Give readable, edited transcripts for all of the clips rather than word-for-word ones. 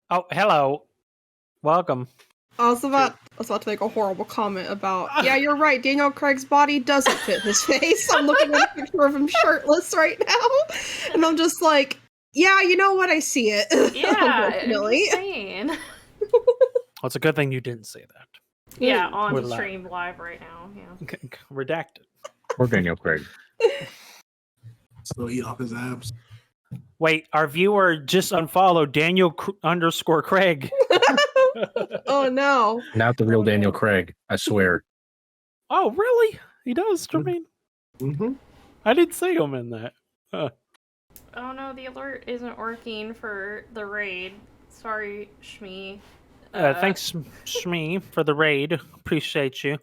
Oh, hello. Welcome. I was about to make a horrible comment about, yeah, you're right, Daniel Craig's body doesn't fit his face. I'm looking at a picture of him shirtless right now, and I'm just like, yeah, you know what, I see it. Yeah, I'm Unfortunately. just saying. Well, it's a good thing you didn't say that. Yeah, We're on live. stream live right now. Yeah. Redacted. Or Daniel Craig. So eat off his abs. Wait, our viewer just unfollowed Daniel _ Craig. Oh no. Not the real Daniel Craig, I swear. Oh, really? He does stream. Mm-hmm. I didn't see him in that. Oh no, the alert isn't working for the raid. Sorry, Shmee. Thanks, Shmee, for the raid. Appreciate you.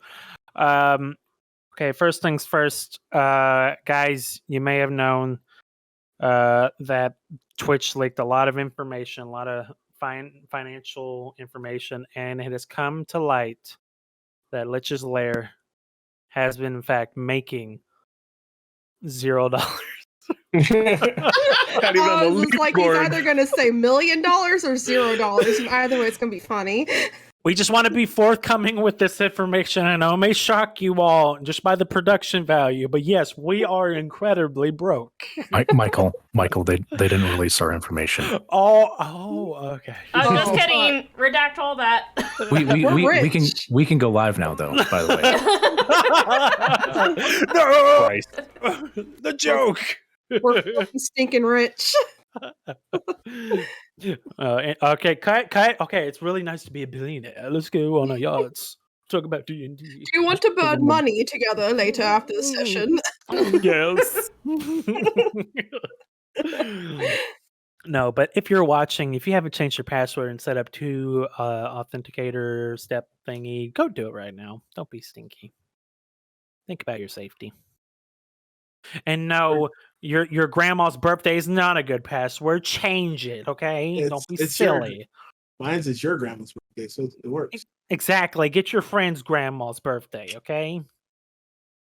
Okay, first things first. Guys, you may have known that Twitch leaked a lot of information, a lot of financial information, and it has come to light that Lich's Lair has been, in fact, making $0. Not even on the It's like he's either going to say $1 million or $0. And either way, it's going to be funny. We just want to be forthcoming with this information. I know it may shock you all just by the production value, but yes, we are incredibly broke. Michael, they didn't release our information. Okay. I'm just Oh, kidding. Redact all that. We can go live now though, by the way. No! Christ. The joke! We're fucking stinking rich. Okay, cut. Okay, it's really nice to be a billionaire. Let's go on our yachts. Talk about D&D. Do you want to burn money together later after the session? Yes. No, but if you're watching, if you haven't changed your password and set up 2 authenticator step thingy, go do it right now. Don't be stinky. Think about your safety. And no, your grandma's birthday is not a good password. Change it, okay? Don't be silly. Mine's it's your grandma's birthday, so it works. Exactly. Get your friend's grandma's birthday, okay? I'm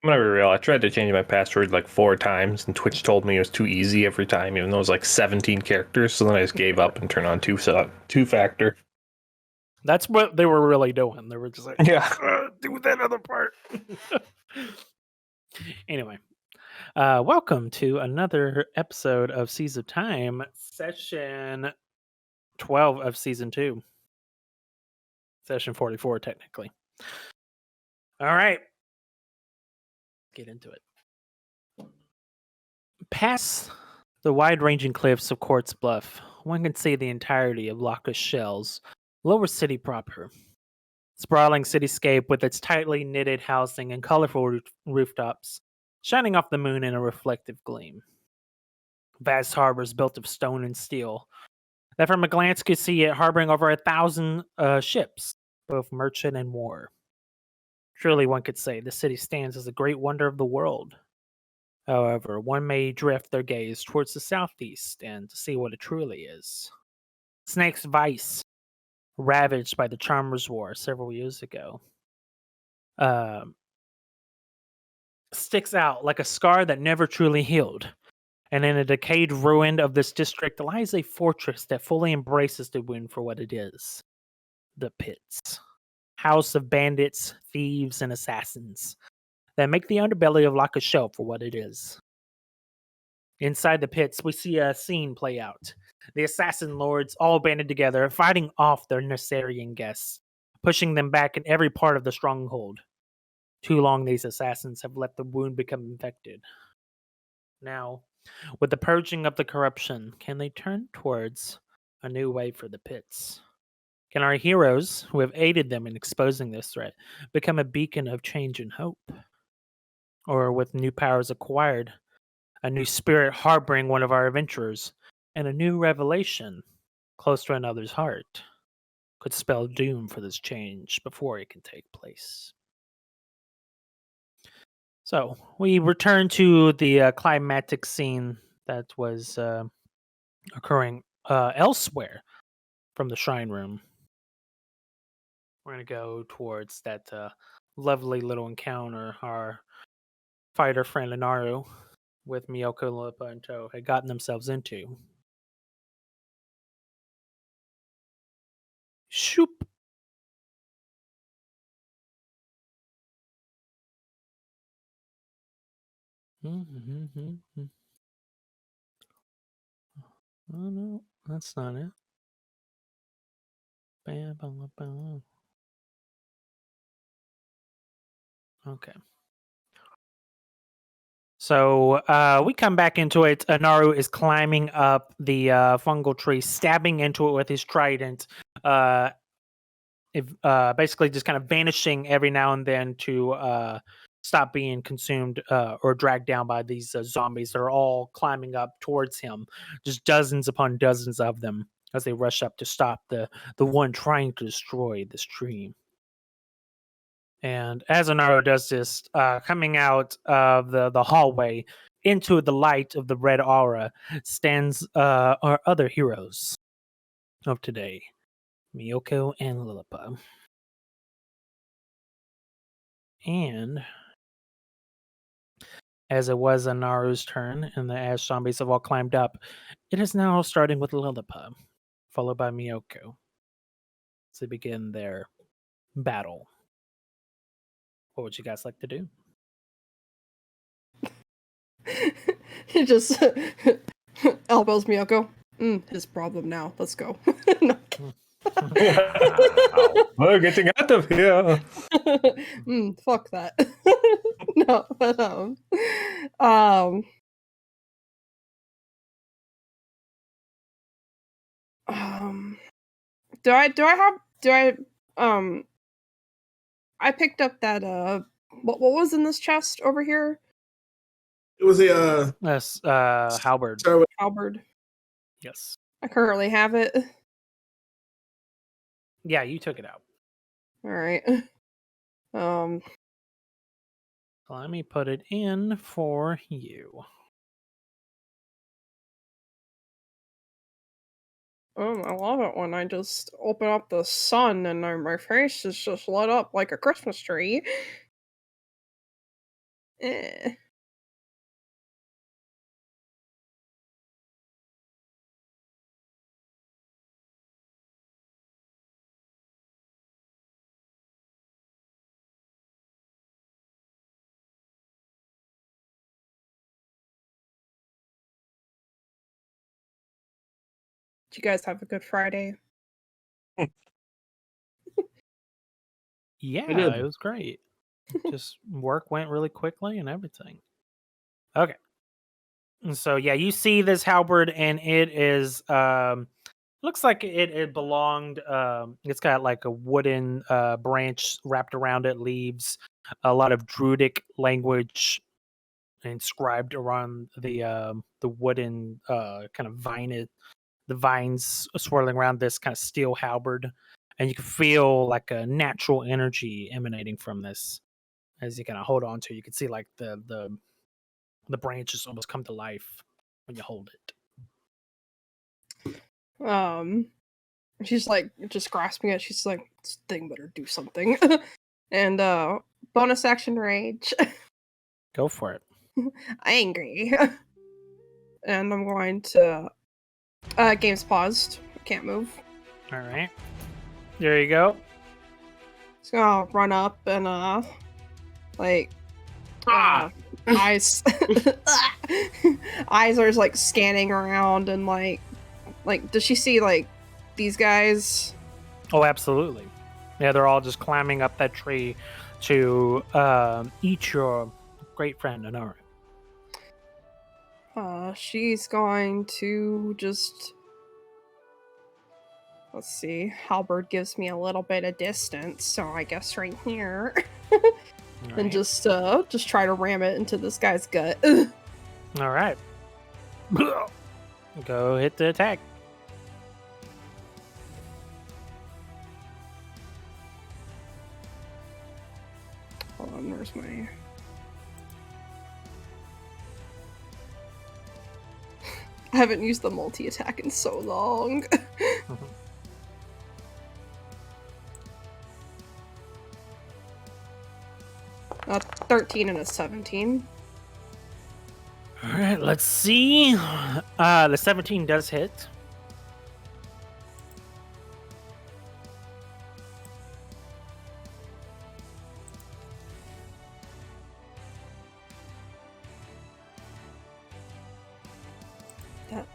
gonna be real. I tried to change my password like 4 times, and Twitch told me it was too easy every time, even though it was like 17 characters. So then I just gave up and turned on two-factor. That's what they were really doing. They were just like, Yeah. do that other part. Anyway, welcome to another episode of Seas of Time, session 12 of season 2. Session 44, technically. All right. Get into it. Past the wide-ranging cliffs of Quartz Bluff, one can see the entirety of Locust Shell's lower city proper. Sprawling cityscape with its tightly knitted housing and colorful rooftops, shining off the moon in a reflective gleam. Vast harbors built of stone and steel, that from a glance could see it harboring over 1,000 ships, both merchant and war. Truly, one could say the city stands as a great wonder of the world. However, one may drift their gaze towards the southeast and to see what it truly is. Snake's Vice, ravaged by the Charmers' War several years ago, sticks out like a scar that never truly healed. And in a decayed ruin of this district lies a fortress that fully embraces the wound for what it is. The Pits. House of bandits, thieves, and assassins that make the underbelly of Locust Shell for what it is. Inside the pits, we see a scene play out. The assassin lords all banded together, fighting off their Nasarian guests, pushing them back in every part of the stronghold. Too long these assassins have let the wound become infected. Now, with the purging of the corruption, can they turn towards a new way for the pits? Can our heroes, who have aided them in exposing this threat, become a beacon of change and hope? Or with new powers acquired, a new spirit harboring one of our adventurers, and a new revelation close to another's heart could spell doom for this change before it can take place. So, we return to the climatic scene that was occurring elsewhere from the shrine room. We're going to go towards that lovely little encounter our fighter friend Inaru with Miyoko Lipa and tow had gotten themselves into. Shoop. Oh no, that's not it. Bam, bam, bam. Okay. So we come back into it. Anaru is climbing up the fungal tree, stabbing into it with his trident. Basically just kind of vanishing every now and then to stop being consumed or dragged down by these zombies that are all climbing up towards him. Just dozens upon dozens of them as they rush up to stop the one trying to destroy this tree. And as Anaru does this, coming out of the hallway into the light of the red aura stands our other heroes of today, Miyoko and Lilipa. And as it was Anaru's turn and the ash zombies have all climbed up, it is now starting with Lilipa, followed by Miyoko, to begin their battle. What would you guys like to do? He just elbows Miyoko. His problem now. Let's go. No. We're getting out of here. Fuck that. No, but I picked up that what was in this chest over here? It was a Yes, halberd. sorry, wait, Halberd. Yes. I currently have it. Yeah, you took it out. All right. Let me put it in for you. I love it when I just open up the sun and my face is just lit up like a Christmas tree. Eh. Did you guys have a good Friday? Yeah, did. it was great. Just work went really quickly and everything. Okay. And so yeah, you see this halberd and it is looks like it belonged it's got like a wooden branch wrapped around it, leaves, a lot of druidic language inscribed around the wooden kind of the vines swirling around this kind of steel halberd, and you can feel like a natural energy emanating from this as you kind of hold on to it. You can see like the branches almost come to life when you hold it. She's like just grasping it. She's like, this thing better do something. And bonus action rage. Go for it. Angry. And I'm going to game's paused. Can't move. All right, there you go. Just gonna run up and like eyes eyes are just, like scanning around and like does she see like these guys? Oh, absolutely. Yeah, they're all just climbing up that tree to eat your great friend Anaru. She's going to just, let's see, halberd gives me a little bit of distance, so I guess right here. All And right. just try to ram it into this guy's gut. All right. Go hit the attack. Hold on, where's my... I haven't used the multi-attack in so long. 13 and a 17. All right, let's see. The 17 does hit.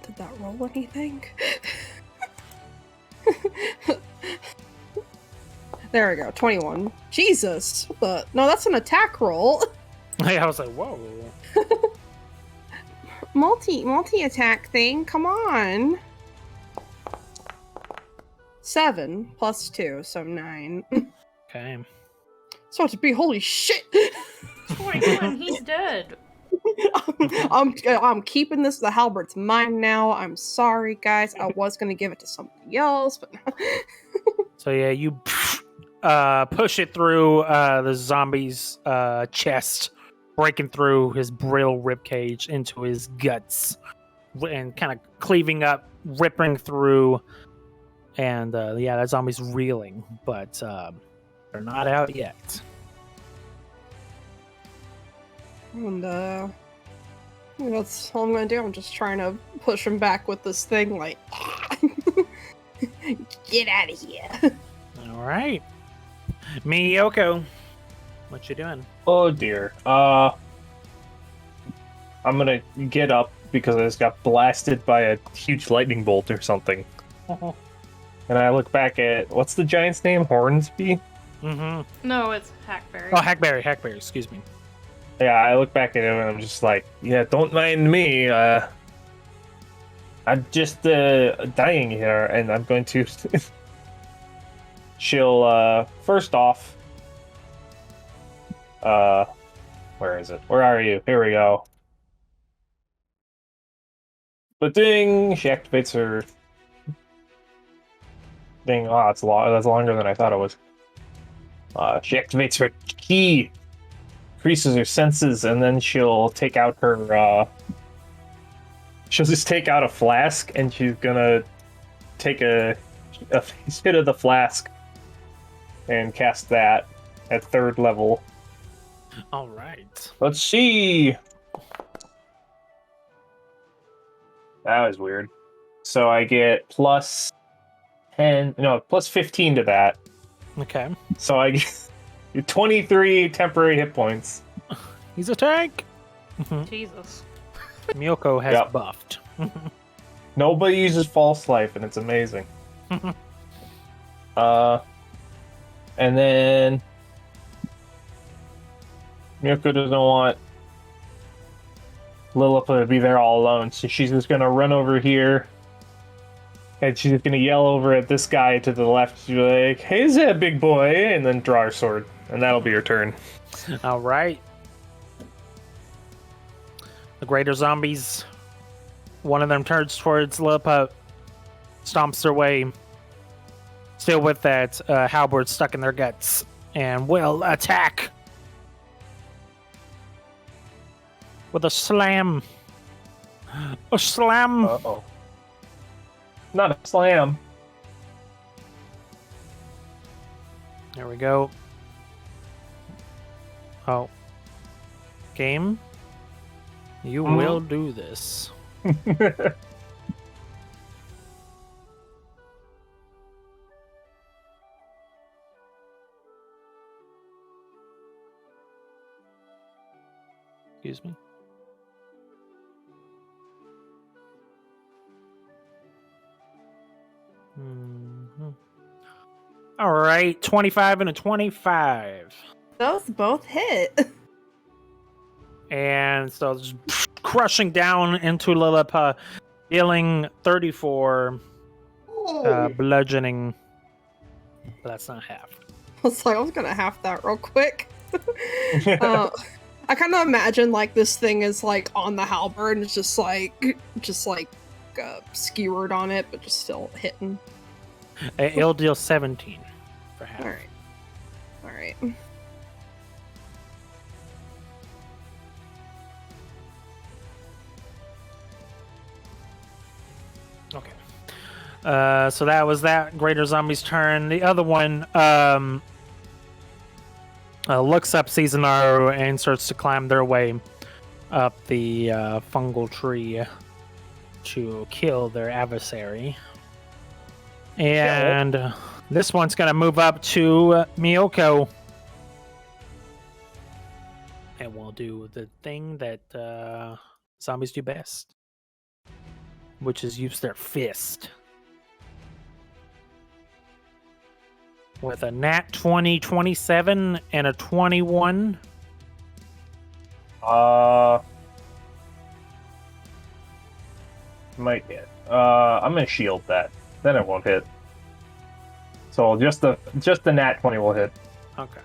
Did that roll anything? There we go, 21. Jesus, what the? No, that's an attack roll. I was like, whoa. Multi attack thing. Come on. 7 plus 2, so 9. Okay. So to be holy shit. 21, he's dead. I'm keeping this. The halbert's mine now. I'm sorry, guys. I was gonna give it to somebody else, but So yeah, you push it through the zombie's chest, breaking through his brittle ribcage into his guts, and kind of cleaving up, ripping through. And yeah, that zombie's reeling, but they're not out yet. and that's all I'm gonna do. I'm just trying to push him back with this thing, like, get out of here. All right, Miyoko, what you doing? Oh dear. I'm gonna get up because I just got blasted by a huge lightning bolt or something. And I look back at what's the giant's name? Hornsby? Mm-hmm. No, it's Hackberry. Oh, Hackberry. Excuse me. Yeah, I look back at him and I'm just like, yeah, don't mind me. I'm just dying here, and I'm going to. She'll first off. Where is it? Where are you? Here we go. But ding! She activates her. Ding! Oh, that's longer than I thought it was. She activates her key, increases her senses, and then she'll take out her. She'll just take out a flask, and she's gonna take a hit of the flask and cast that at 3rd level. All right. Let's see. That was weird. So I get plus 15 to that. Okay. So I get 23 temporary hit points. He's a tank. Jesus. Miyoko has Yep. buffed. Nobody uses false life, and it's amazing. And then Miyoko doesn't want Lilith to be there all alone, so she's just gonna run over here, and she's just gonna yell over at this guy to the left. She's like, "Hey there, big boy!" and then draw her sword, and that'll be her turn. All right. The greater zombies. One of them turns towards Lilliput, stomps their way, still with that halberd stuck in their guts, and will attack with a slam. A slam. Uh-oh. Not a slam. There we go. Oh. Game? You will do this. Excuse me. All right, 25 and a 25. Those both hit. And so just crushing down into Lilliput, dealing 34 bludgeoning. But that's not half. I was like, I was gonna half that real quick. I kind of imagine like this thing is like on the halberd and it's just like skewered on it, but just still hitting. It'll deal 17 for half. All right. Okay. So that was that greater zombie's turn. The other one looks up, sees an arrow, and starts to climb their way up the fungal tree to kill their adversary. And this one's going to move up to Miyoko. And we'll do the thing that zombies do best. which is use their fist. With a nat 20, 27, and a 21. Might hit. I'm gonna shield that. Then it won't hit. So just the nat 20 will hit. Okay.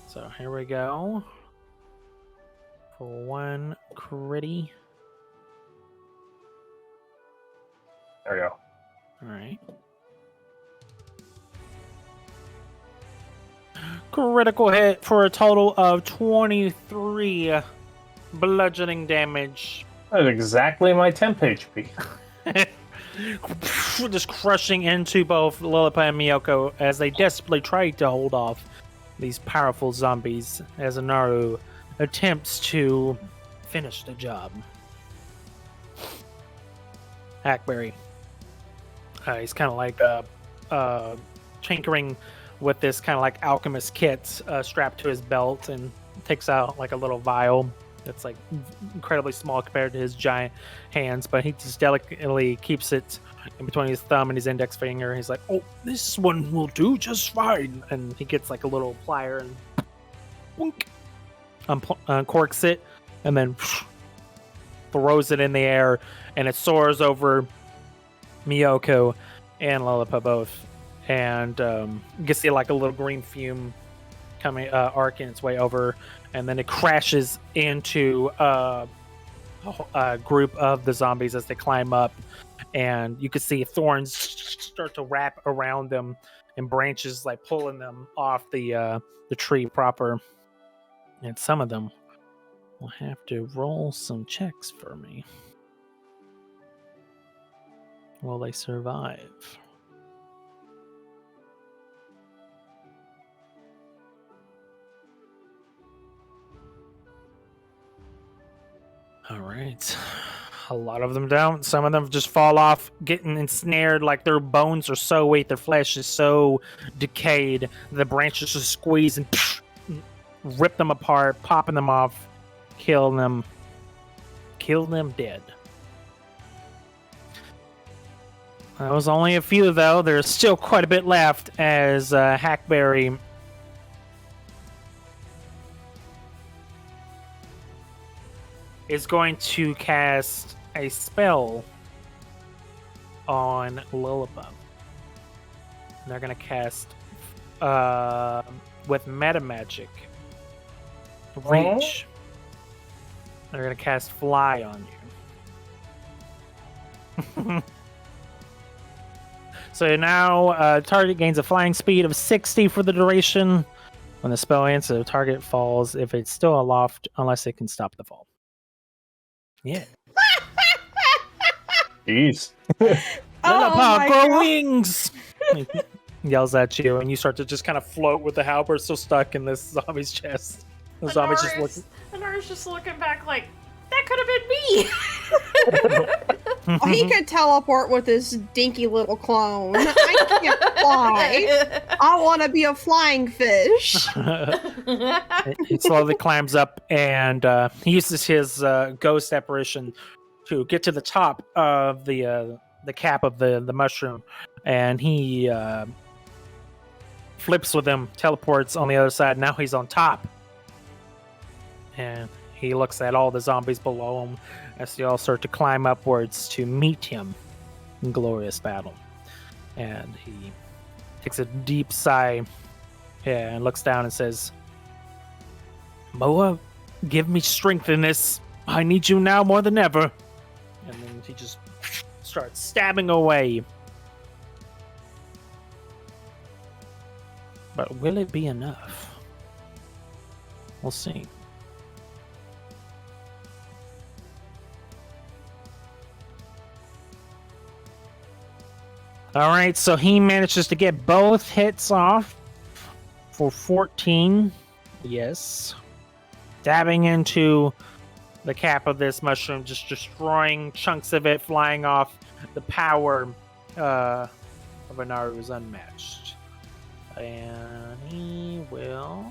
So here we go. For one critty. There we go. Alright. Critical hit for a total of 23 bludgeoning damage. That is exactly my temp HP. Just crushing into both Lilliput and Miyoko as they desperately try to hold off these powerful zombies as Anaru attempts to finish the job. Hackberry. He's kind of like tinkering with this kind of like alchemist kit strapped to his belt and takes out like a little vial that's like incredibly small compared to his giant hands, but he just delicately keeps it in between his thumb and his index finger. He's like, oh, this one will do just fine. And he gets like a little plier and wink, uncorks it and then throws it in the air, and it soars over Miyoko and Lilliput both. And you can see like a little green fume coming, arcing its way over, and then it crashes into a group of the zombies as they climb up, and you can see thorns start to wrap around them and branches like pulling them off the tree proper. And some of them will have to roll some checks for me. Will they survive? All right. A lot of them don't. Some of them just fall off, getting ensnared, like their bones are so weak, their flesh is so decayed, the branches just squeeze and rip them apart, popping them off, kill them dead. That was only a few, though. There's still quite a bit left as Hackberry is going to cast a spell on Lilliput. They're going to cast with meta magic reach. They're going to cast fly on you. So now target gains a flying speed of 60 for the duration. When the spell ends, the target falls if it's still aloft, unless it can stop the fall. Yeah. Jeez. Lilliput, grow God. wings! He yells at you, and you start to just kind of float with the halberd still stuck in this zombie's chest. The zombie's just looking. Anaru's just looking back like, that could have been me! Oh, he could teleport with his dinky little clone. I can't fly. I want to be a flying fish. He slowly climbs up, and he uses his ghost apparition to get to the top of the cap of the mushroom, and he flips with him, teleports on the other side. Now he's on top, and he looks at all the zombies below him as they all start to climb upwards to meet him in glorious battle. And he takes a deep sigh and looks down and says, Moa, give me strength in this. I need you now more than ever. And then he just starts stabbing away. But will it be enough? We'll see. All right, so he manages to get both hits off for 14. Yes. Dabbing into the cap of this mushroom, just destroying chunks of it, flying off. The power of Anaru is unmatched. And he will...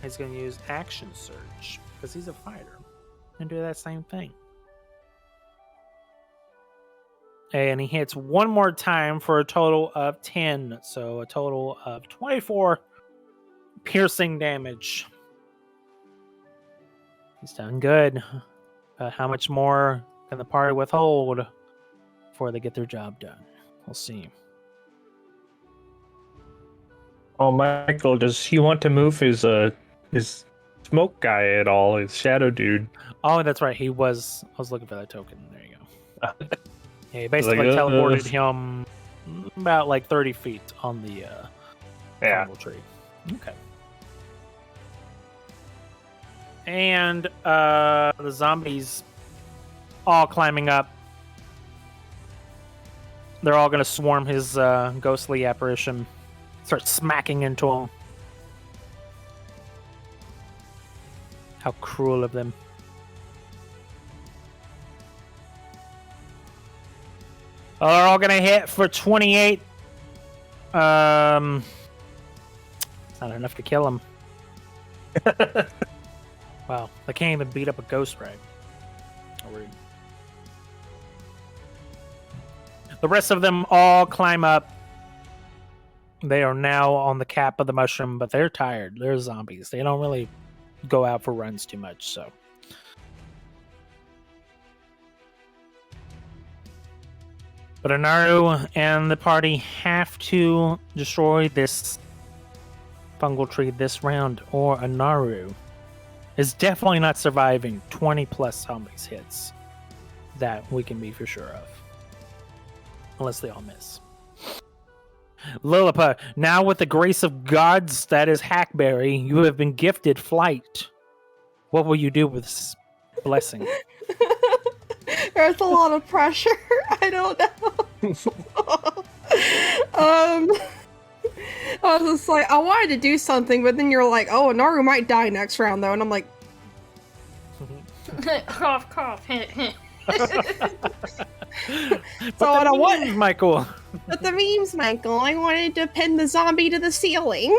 He's going to use Action Surge. because he's a fighter, and do that same thing. And he hits one more time for a total of 10, so a total of 24 piercing damage. He's done good. How much more can the party withhold before they get their job done? We'll see. Oh, Michael, does he want to move his smoke guy at all? His shadow dude. Oh, that's right. I was looking for that token. There you go. Yeah, he basically Like, teleported him about like 30 feet on the Yeah. fungal tree. Okay. And the zombies all climbing up. They're all going to swarm his ghostly apparition. Start smacking into him. How cruel of them. They're all going to hit for 28. Not enough to kill him. Wow, they can't even beat up a ghost right. How rude. The rest of them all climb up. They are now on the cap of the mushroom, but they're tired. They're zombies. They don't really go out for runs too much, so. But Anaru and the party have to destroy this fungal tree this round, or Anaru is definitely not surviving 20 plus zombies hits. That we can be for sure of. Unless they all miss. Lilliput, now with the grace of gods that is Hackberry, you have been gifted flight. What will you do with this blessing? There's a lot of pressure. I don't know. I was just like, I wanted to do something, but then you're like, oh, Naru might die next round, though. And I'm like, Cough, cough. so what I want, Michael. but the memes, Michael. I wanted to pin the zombie to the ceiling.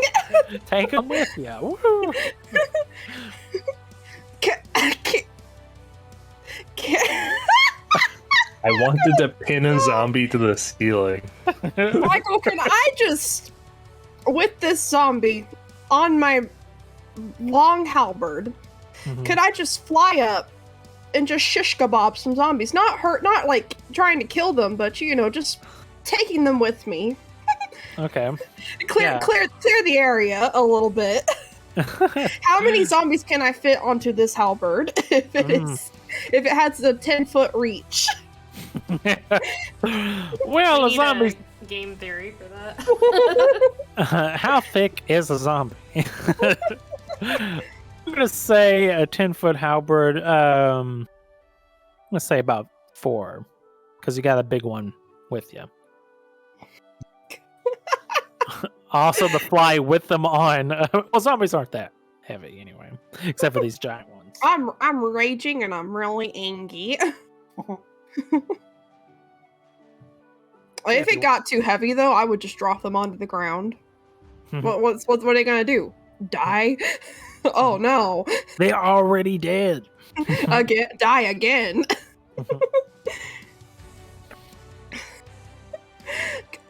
Take him with you. Woo. I wanted to pin a zombie to the ceiling. Michael, can I just, with this zombie on my long halberd, could I just fly up and just shish kebab some zombies? Not hurt, not like trying to kill them, but you know, just taking them with me. Okay. Clear the area a little bit. How many zombies can I fit onto this halberd if it has a 10-foot reach? Well, a Need zombie. a game theory for that. How thick is a zombie? I'm gonna say a 10-foot halberd. Let's say about 4, because you got a big one with you. Also, the fly with them on. Well, zombies aren't that heavy anyway, except for these giant ones. I'm raging and I'm really angry. If it got too heavy, though, I would just drop them onto the ground. What are they gonna do? Die? Oh no! They're already dead. Die again.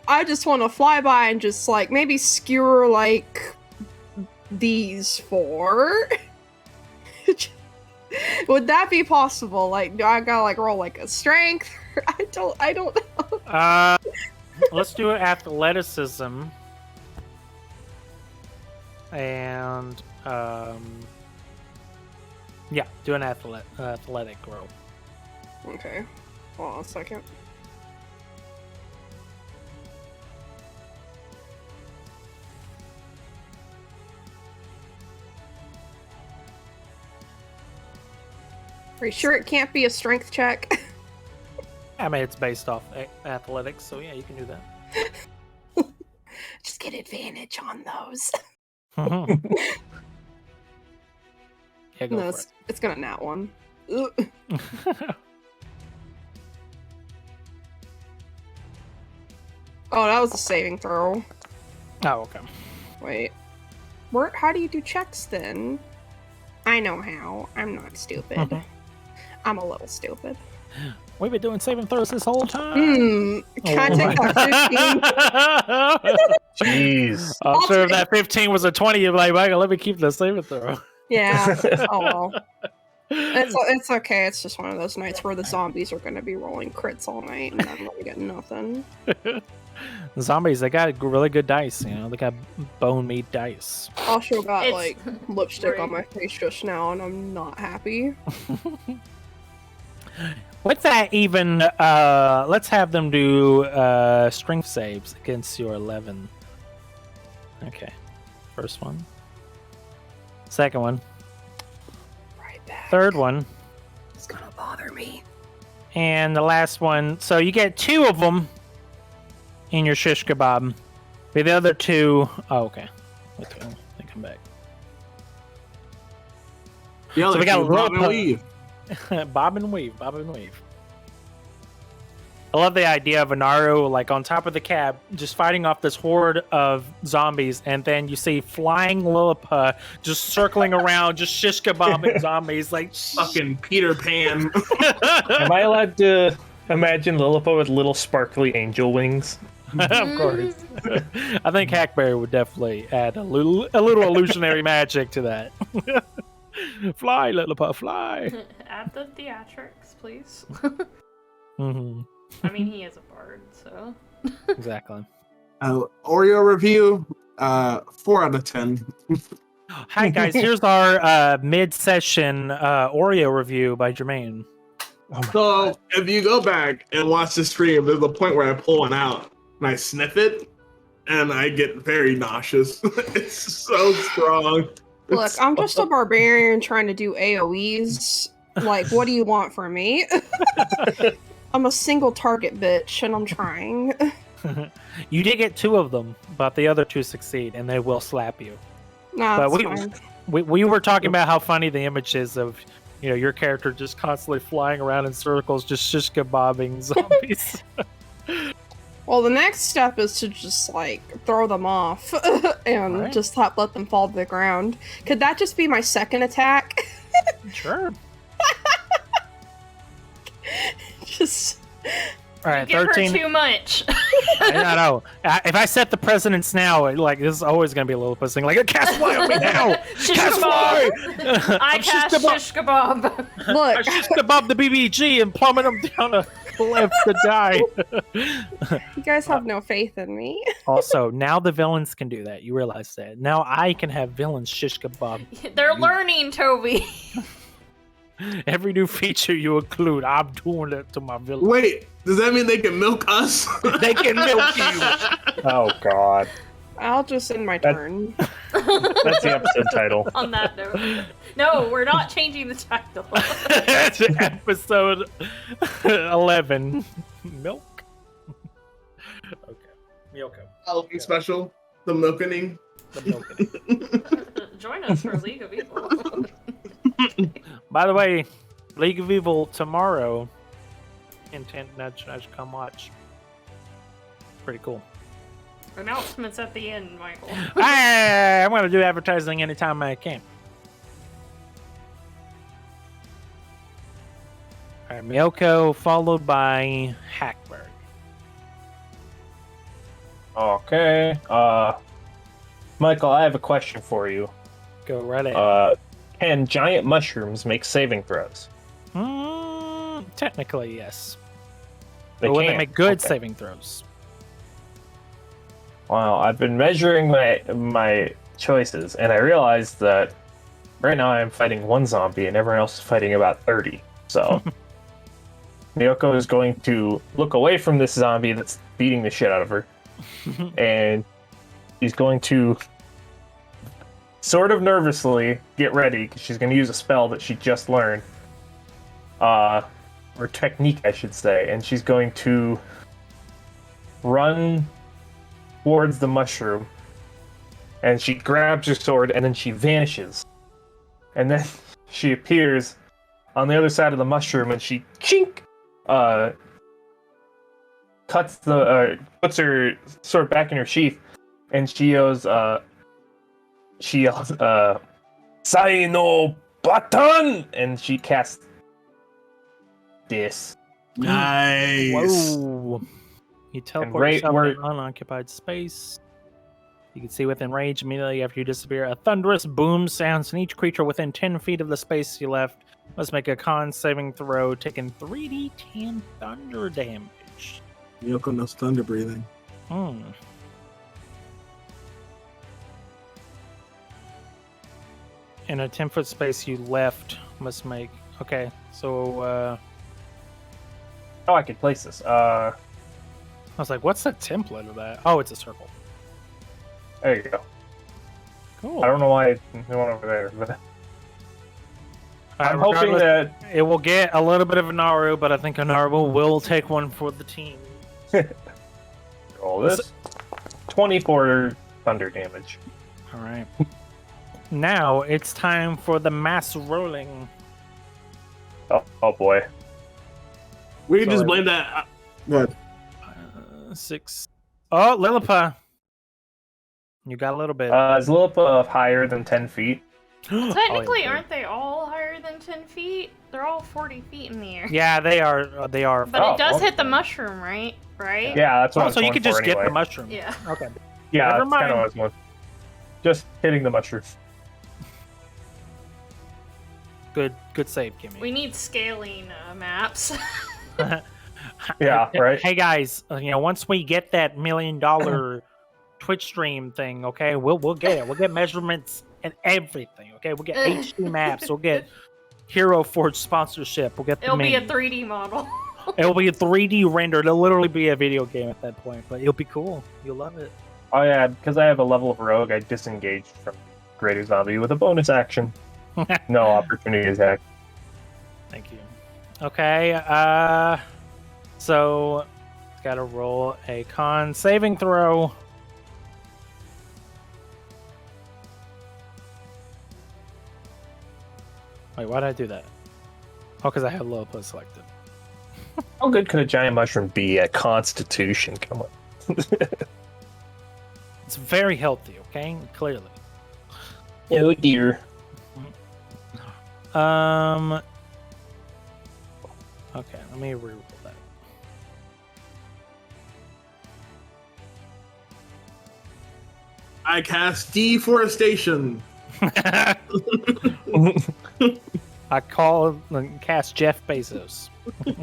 I just want to fly by and just like maybe skewer like these 4. Would that be possible? Like, do I gotta like roll like a strength? I don't know. Let's do athleticism. And yeah, do an athletic roll. Okay, hold on a second. Are you sure it can't be a strength check? I mean, it's based off athletics, so yeah, you can do that. Just get advantage on those. Yeah, go No, for it's gonna nat 1. it. Oh, that was a saving throw. Oh, okay. Wait. How do you do checks then? I know how. I'm not stupid. I'm a little stupid. We've been doing saving throws this whole time. Can I take that 15? Jeez. I'm sure if take- that 15 was a 20, you'd be like, Michael, let me keep the saving throw. Yeah. Oh well. It's okay. It's just one of those nights where the zombies are going to be rolling crits all night, and I'm going to get nothing. Zombies, they got really good dice, you know. They got bone meat dice. Also got It's like lipstick on right. my face just now, and I'm not happy. With that, even let's have them do strength saves against your 11. Okay, first one, second one, Right back. third one, It's gonna bother me. and the last one. So you get 2 of them in your shish kebab. But the other 2, oh, okay. Okay, they come back. Yeah, So we got a Bob and little- weave. Bob and weave, bob and weave. I love the idea of Anaru like on top of the cab, just fighting off this horde of zombies, and then you see flying Lilliput just circling around, just shish kebabbing zombies like Fucking Peter Pan. Am I allowed to imagine Lilliput with little sparkly angel wings? Of course. I think Hackberry would definitely add a little illusionary magic to that. Fly, Lilliput, fly. Add the theatrics, please. Hmm. I mean, he is a bard, so. Exactly. Oreo review, 4 out of 10. Hi guys, here's our mid-session Oreo review by Jermaine. So if you go back and watch the stream, there's a point where I pull one out and I sniff it, and I get very nauseous. It's so strong. Look, It's I'm just a barbarian trying to do AoEs. Like, what do you want from me? I'm a single target bitch, and I'm trying. You did get 2 of them, but the other 2 succeed, and they will slap you. Nah, But that's we- fine. We were talking about how funny the image is of, you know, your character just constantly flying around in circles, just shish kebabbing zombies. Well, the next step is to just, like, throw them off and Alright. just let them fall to the ground. Could that just be my second attack? Sure. Just... All right, Give 13. her too much. I don't know. If I set the precedence now, like this is always going to be a little thing. Like, cast fly on me now! Shish Cast kebab. fly! I I'm cast shish kebab. I Look, shish kebab the BBG and plummet him down a cliff to die. you guys have no faith in me. Also, now the villains can do that. You realize that. Now I can have villains shish kebab. They're learning, Toby. Every new feature you include, I'm doing it to my villain. Wait, does that mean they can milk us? They can milk you. Oh god. I'll just end my That- turn. That's the episode title. On that note. No, we're not changing the title. That's episode 11. Milk. Okay. Milko. Halloween special, the milkening. The milking. Join us for League of Evil. By the way, League of Evil tomorrow. Intent nudge nudge, come watch. Pretty cool. Announcements at the end, Michael. Hey, I'm gonna do advertising anytime I can. Alright, Miyoko followed by Hackberg. Okay. Michael, I have a question for you. Go right ahead. Can giant mushrooms make saving throws? Technically, yes. They But when they can't. make good Okay. saving throws. Wow, I've been measuring my choices, and I realized that right now I'm fighting one zombie, and everyone else is fighting about 30. So Miyoko is going to look away from this zombie that's beating the shit out of her, and she's going to sort of nervously get ready because she's going to use a spell that she just learned, or technique, I should say, and she's going to run towards the mushroom, and she grabs her sword, and then she vanishes, and then she appears on the other side of the mushroom, and she chink, puts her sword back in her sheath, and she yells, Sai no button, and she casts this. Nice. Whoa. You teleport right yourself where- in unoccupied space. You can see within range immediately after you disappear. A thunderous boom sounds, and each creature within 10 feet of the space you left must make a con saving throw, taking 3d10 thunder damage. Yoko knows thunder breathing. Hmm. In a 10-foot space you left must make... Okay, so... Oh, I could place this. I was like, what's the template of that? Oh, it's a circle. There you go. Cool. I don't know why it went over there, but I'm hoping regardless, that it will get a little bit of a Naru, but I think a Naru will take one for the team. roll this 24 thunder damage. All right. Now it's time for the mass rolling. Oh boy. We can just Sorry. blame that. What? 6. Oh, Lilipa. You got a little bit. Is Lilipa higher than 10 feet? Technically, yeah. aren't they all higher than 10 feet? They're all 40 feet in the air. Yeah, they are. They are. But Oh, it does hit the okay. mushroom, right? Right? Yeah, that's what I Oh, was so you going could for just get anyway. the mushroom. Yeah. Okay. Yeah, Never that's kind mind. of what I was going. Just hitting the mushroom. Good save, Kimmy. We need scaling maps. Yeah, right. Hey guys, once we get that $1 million Twitch stream thing, okay, we'll get it. We'll get measurements and everything. Okay, we'll get HD maps. We'll get Hero Forge sponsorship. We'll get the It'll be a menu. 3D model. It'll be a 3D rendered. It'll literally be a video game at that point, but it'll be cool. You'll love it. Oh yeah, because I have a level of rogue, I disengaged from Greater Zombie with a bonus action. No opportunity attack. Thank you. Okay, so gotta roll a con saving throw. Wait, why did I do that? Oh, because I had low plus selected. How good could a giant mushroom be at Constitution? Come on. It's very healthy, okay? Clearly. Oh dear. Okay, let me reroll that. I cast deforestation. I cast Jeff Bezos.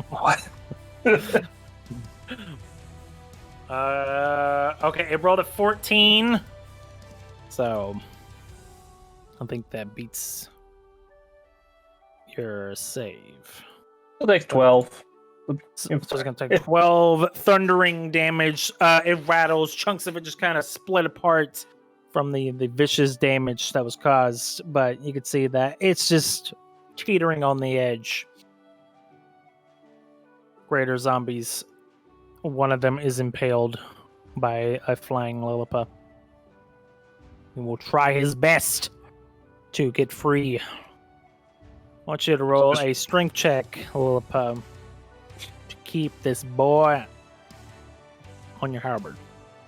What? Okay, it rolled a 14. So I think that beats your save. It takes 12. So it's gonna take 12 thundering damage. It rattles, chunks of it just kind of split apart from the vicious damage that was caused, but you could see that it's just teetering on the edge. Greater zombies. One of them is impaled by a flying Lilipa. He will try his best to get free. I want you to roll a strength check, Lilipa, to keep this boy on your halberd.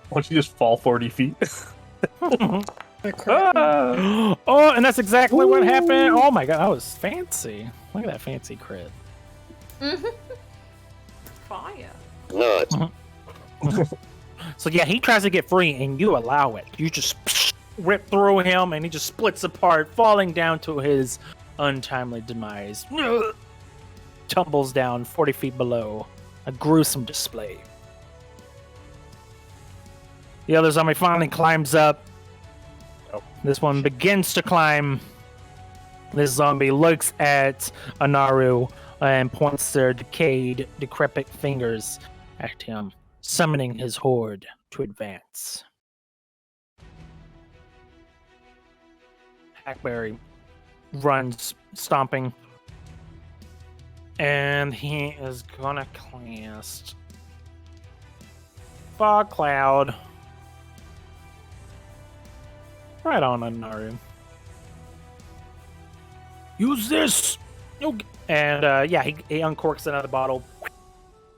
Why don't you just fall 40 feet? I crit. Ah! Oh, and that's exactly what happened. Oh my god, that was fancy. Look at that fancy crit. Fire. So yeah, he tries to get free and you allow it. You just rip through him and he just splits apart, falling down to his untimely demise. Tumbles down 40 feet below. A gruesome display. The other zombie finally climbs up. Oh. This one begins to climb. This zombie looks at Anaru and points their decayed, decrepit fingers at him, summoning his horde to advance. Hackberry runs, stomping, and he is gonna cast Fog Cloud right on Anaru. Use this! And yeah, he uncorks another bottle,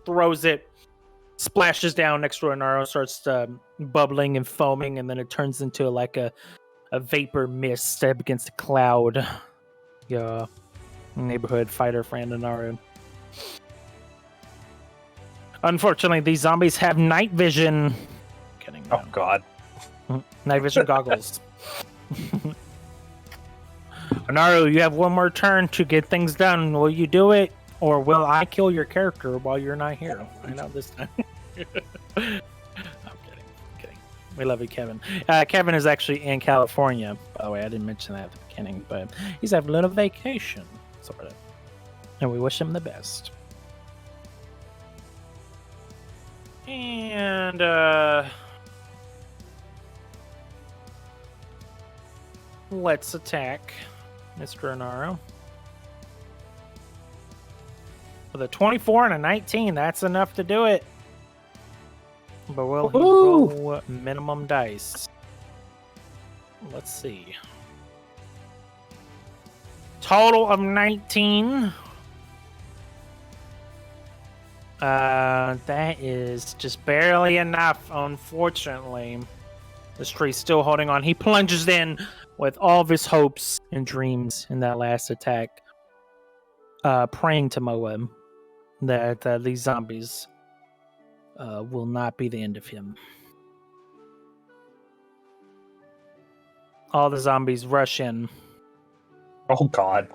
throws it, splashes down next to Anaru, starts bubbling and foaming, and then it turns into like a vapor mist that begins to cloud your neighborhood fighter friend Anaru. Unfortunately, these zombies have night vision. Kidding. Oh God. Night vision goggles. Anaru, you have one more turn to get things done. Will you do it, or will I kill your character while you're not here? I know this time. I'm kidding. We love you, Kevin. Kevin is actually in California, by the way. I didn't mention that at the beginning, but he's having a little vacation, sort of. And we wish him the best. And, let's attack Mr. Anaru. With a 24 and a 19, that's enough to do it. But will he roll minimum dice? Let's see. Total of 19. That is just barely enough, unfortunately. This tree's still holding on. He plunges in with all of his hopes and dreams in that last attack, praying to Moa that these zombies will not be the end of him. All the zombies rush in. Oh God.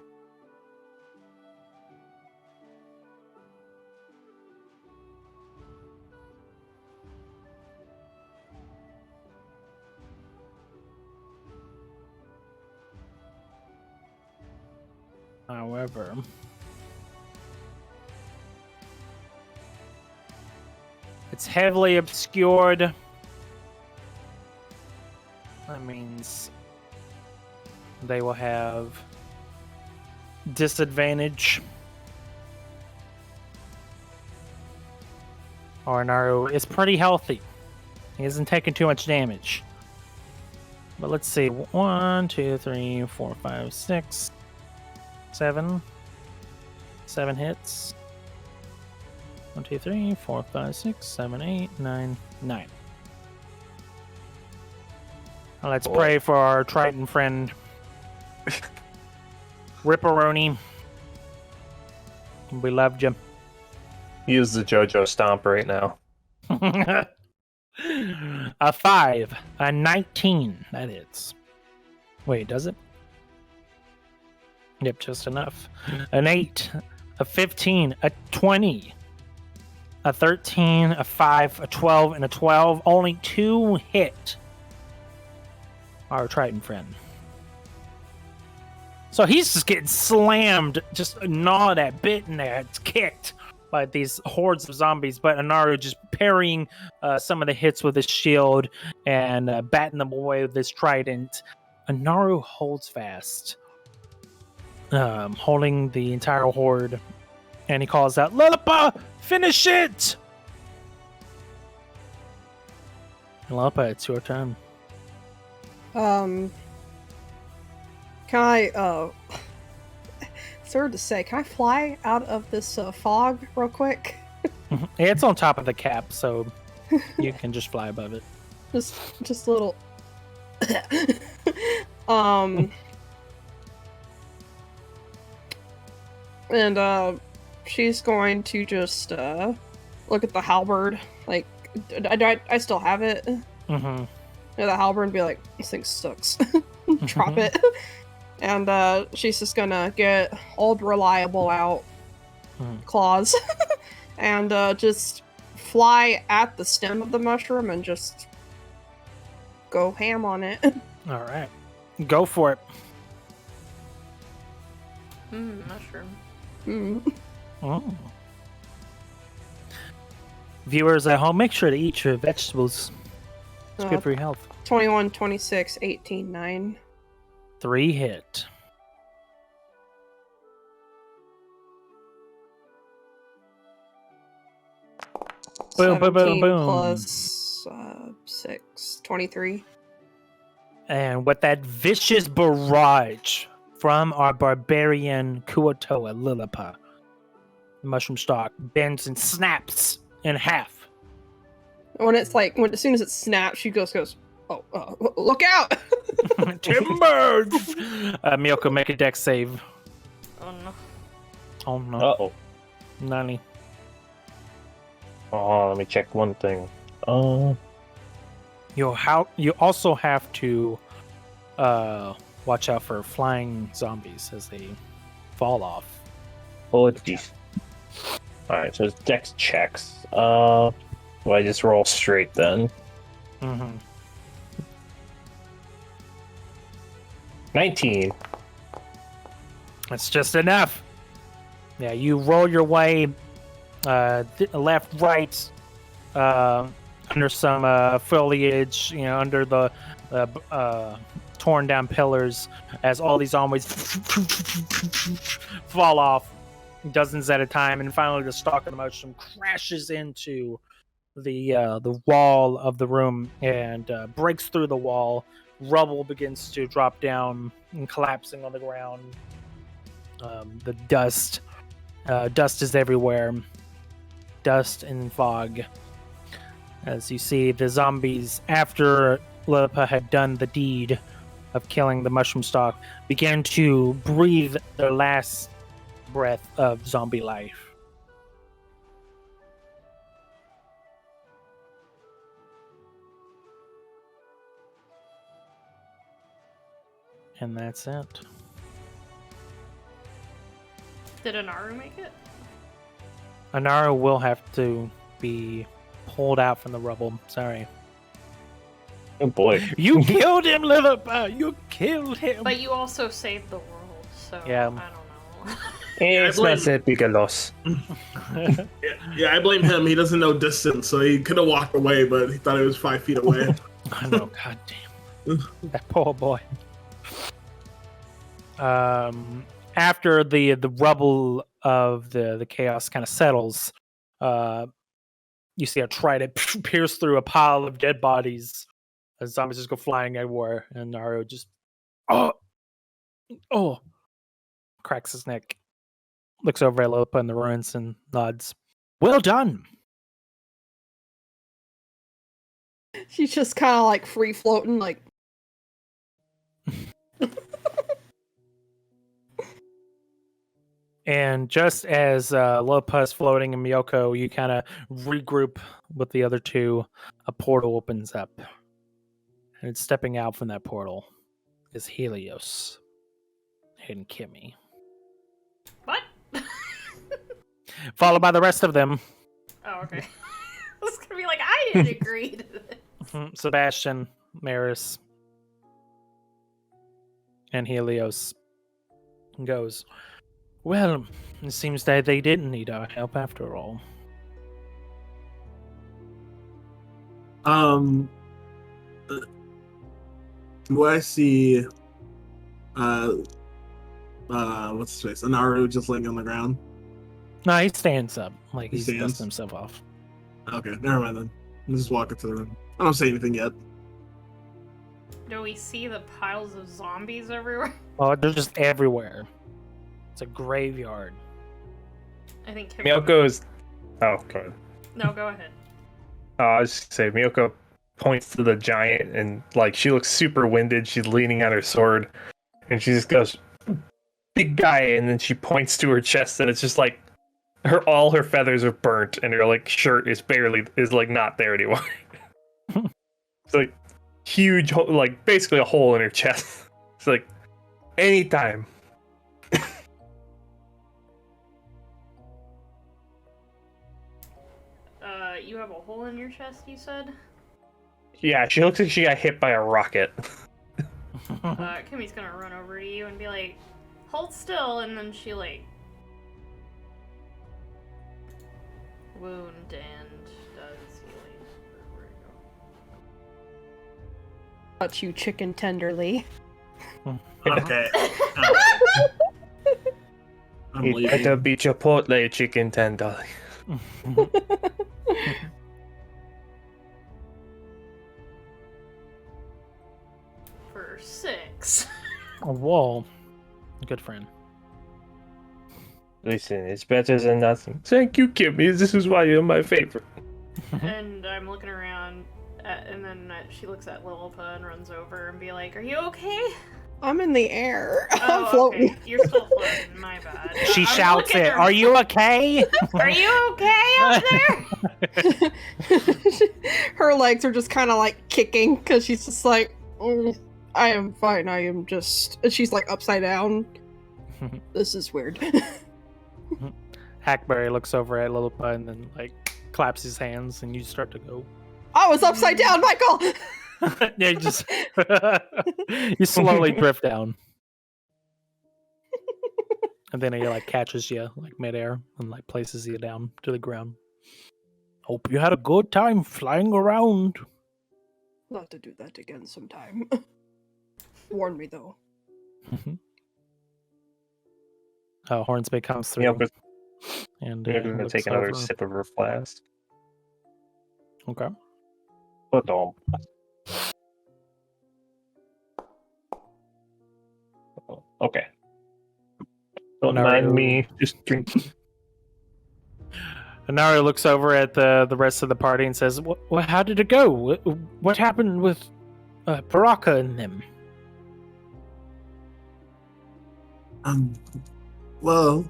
However, it's heavily obscured. That means they will have disadvantage. Anaru is pretty healthy. He isn't taking too much damage. But let's see. 1, 2, 3, 4, 5, 6, 7. 7 hits. 1, 2, 3, 4, 5, 6, 7, 8, 9, 9. Now let's pray for our Triton friend, Ripperoni. We loved you. He is the JoJo Stomp right now. A 5, a 19. That hits. Wait, does it? Yep, just enough. An 8, a 15, a 20, a 13, a 5, a 12, and a 12. Only 2 hit our Triton friend. So he's just getting slammed, just gnawed at, bitten at, kicked by these hordes of zombies. But Anaru just parrying some of the hits with his shield and batting them away with his trident. Anaru holds fast, holding the entire horde, and he calls out, "Lilipa, finish it!" Lilipa, it's your turn. Can I, it's hard to say, can I fly out of this fog real quick? It's on top of the cap, so you can just fly above it. Just a little. And she's going to just look at the halberd. Like, I still have it. Mm-hmm. The halberd and be like, "This thing sucks." Drop it. And she's just gonna get old reliable out, claws, and just fly at the stem of the mushroom and just go ham on it. All right, go for it. Mushroom. Oh. Viewers at home, make sure to eat your vegetables. It's good for your health. 21, 26, 18, 9. 3 hit. Boom, boom, boom, 17 boom. plus 6, 23. And with that vicious barrage from our barbarian Kuotoa Lilipa, the mushroom stalk bends and snaps in half. When it's like, as soon as it snaps, she goes, "Oh, look out!" Timber! Miyoko, make a dex save. Oh no, Uh-oh. Nani. Oh, let me check one thing. You also have to watch out for flying zombies as they fall off. Oh, jeez. Alright, so it's dex checks. Well, I just roll straight then. Mm-hmm. 19. That's just enough. Yeah, you roll your way left, right, under some foliage, under the torn down pillars, as all these zombies fall off, dozens at a time, and finally the stalk of the mushroom crashes into the wall of the room and breaks through the wall. Rubble begins to drop down and collapsing on the ground. The dust is everywhere. Dust and fog. As you see, the zombies, after Lipa had done the deed of killing the mushroom stalk, began to breathe their last breath of zombie life. And that's it. Did Anaru make it? Anaru will have to be pulled out from the rubble. Sorry. Oh boy. You killed him, Lipa! You killed him! But you also saved the world, so Yeah. I don't know. It's not that big a loss. Yeah, I blame him. He doesn't know distance, so he could have walked away, but he thought he was 5 feet away. I know, goddamn. That poor boy. After the rubble of the chaos kind of settles, you see a trident pierce through a pile of dead bodies as zombies just go flying everywhere, and Naru just cracks his neck, looks over at Lopa in the ruins and nods. Well done. She's just kind of like free floating, like. And just as Lopa's floating and Miyoko, you kind of regroup with the other two. A portal opens up. And it's stepping out from that portal is Helios and Kimi. What? Followed by the rest of them. Oh, okay. I was gonna be like, I didn't agree to this. Sebastian, Maris, and Helios goes, well, it seems that they didn't need our help after all. Do I see what's his face? Anaru just laying on the ground? No, he stands up. Like He he's stands? dusting himself off. Okay, never mind then. I'm just walking to the room. I don't say anything yet. Do we see the piles of zombies everywhere? Oh, they're just everywhere. It's a graveyard. I think Kim. Miyoko's. Oh, go ahead. No, go ahead. I was just gonna say, Miyoko points to the giant and, like, she looks super winded. She's leaning on her sword, and she just goes, big guy, and then she points to her chest, and it's just like, all her feathers are burnt, and her, like, shirt is like, not there anymore. It's, like, huge, like, basically a hole in her chest. It's like, anytime. You have a hole in your chest, you said? Yeah, she looks like she got hit by a rocket. Kimmy's gonna run over to you and be like, hold still, and then she, like, wound and does healing. Where'd it go? Touch you chicken tenderly. Okay. I'm It leaving. better be Chipotle chicken tender. For 6. Whoa. Good friend. Listen, it's better than nothing. Thank you, Kimmy. This is why you're my favorite. And I'm looking around, and then she looks at Lilipa and runs over and be like, are you okay? I'm in the air. I'm Oh, floating. okay. You're still floating. My bad. She I'm shouts looking it. at- Are you okay? Are you okay up there? Her legs are just kind of like kicking because she's just like, I am fine. I am just. And she's like upside down. This is weird. Hackberry looks over at Lilliput and then like claps his hands, and you start to go. I was upside down, Michael. Yeah, you just you slowly drift down, and then he like catches you like midair and like places you down to the ground. Hope you had a good time flying around. I'll have to do that again sometime. Warn me though. Hornsby comes through. Yeah, but and we're gonna looks take another over. sip of her flask. Okay. But oh, okay. Don't mind me. Just drinking. Anari looks over at the rest of the party and says, how did it go? What happened with Paraca and them? Well,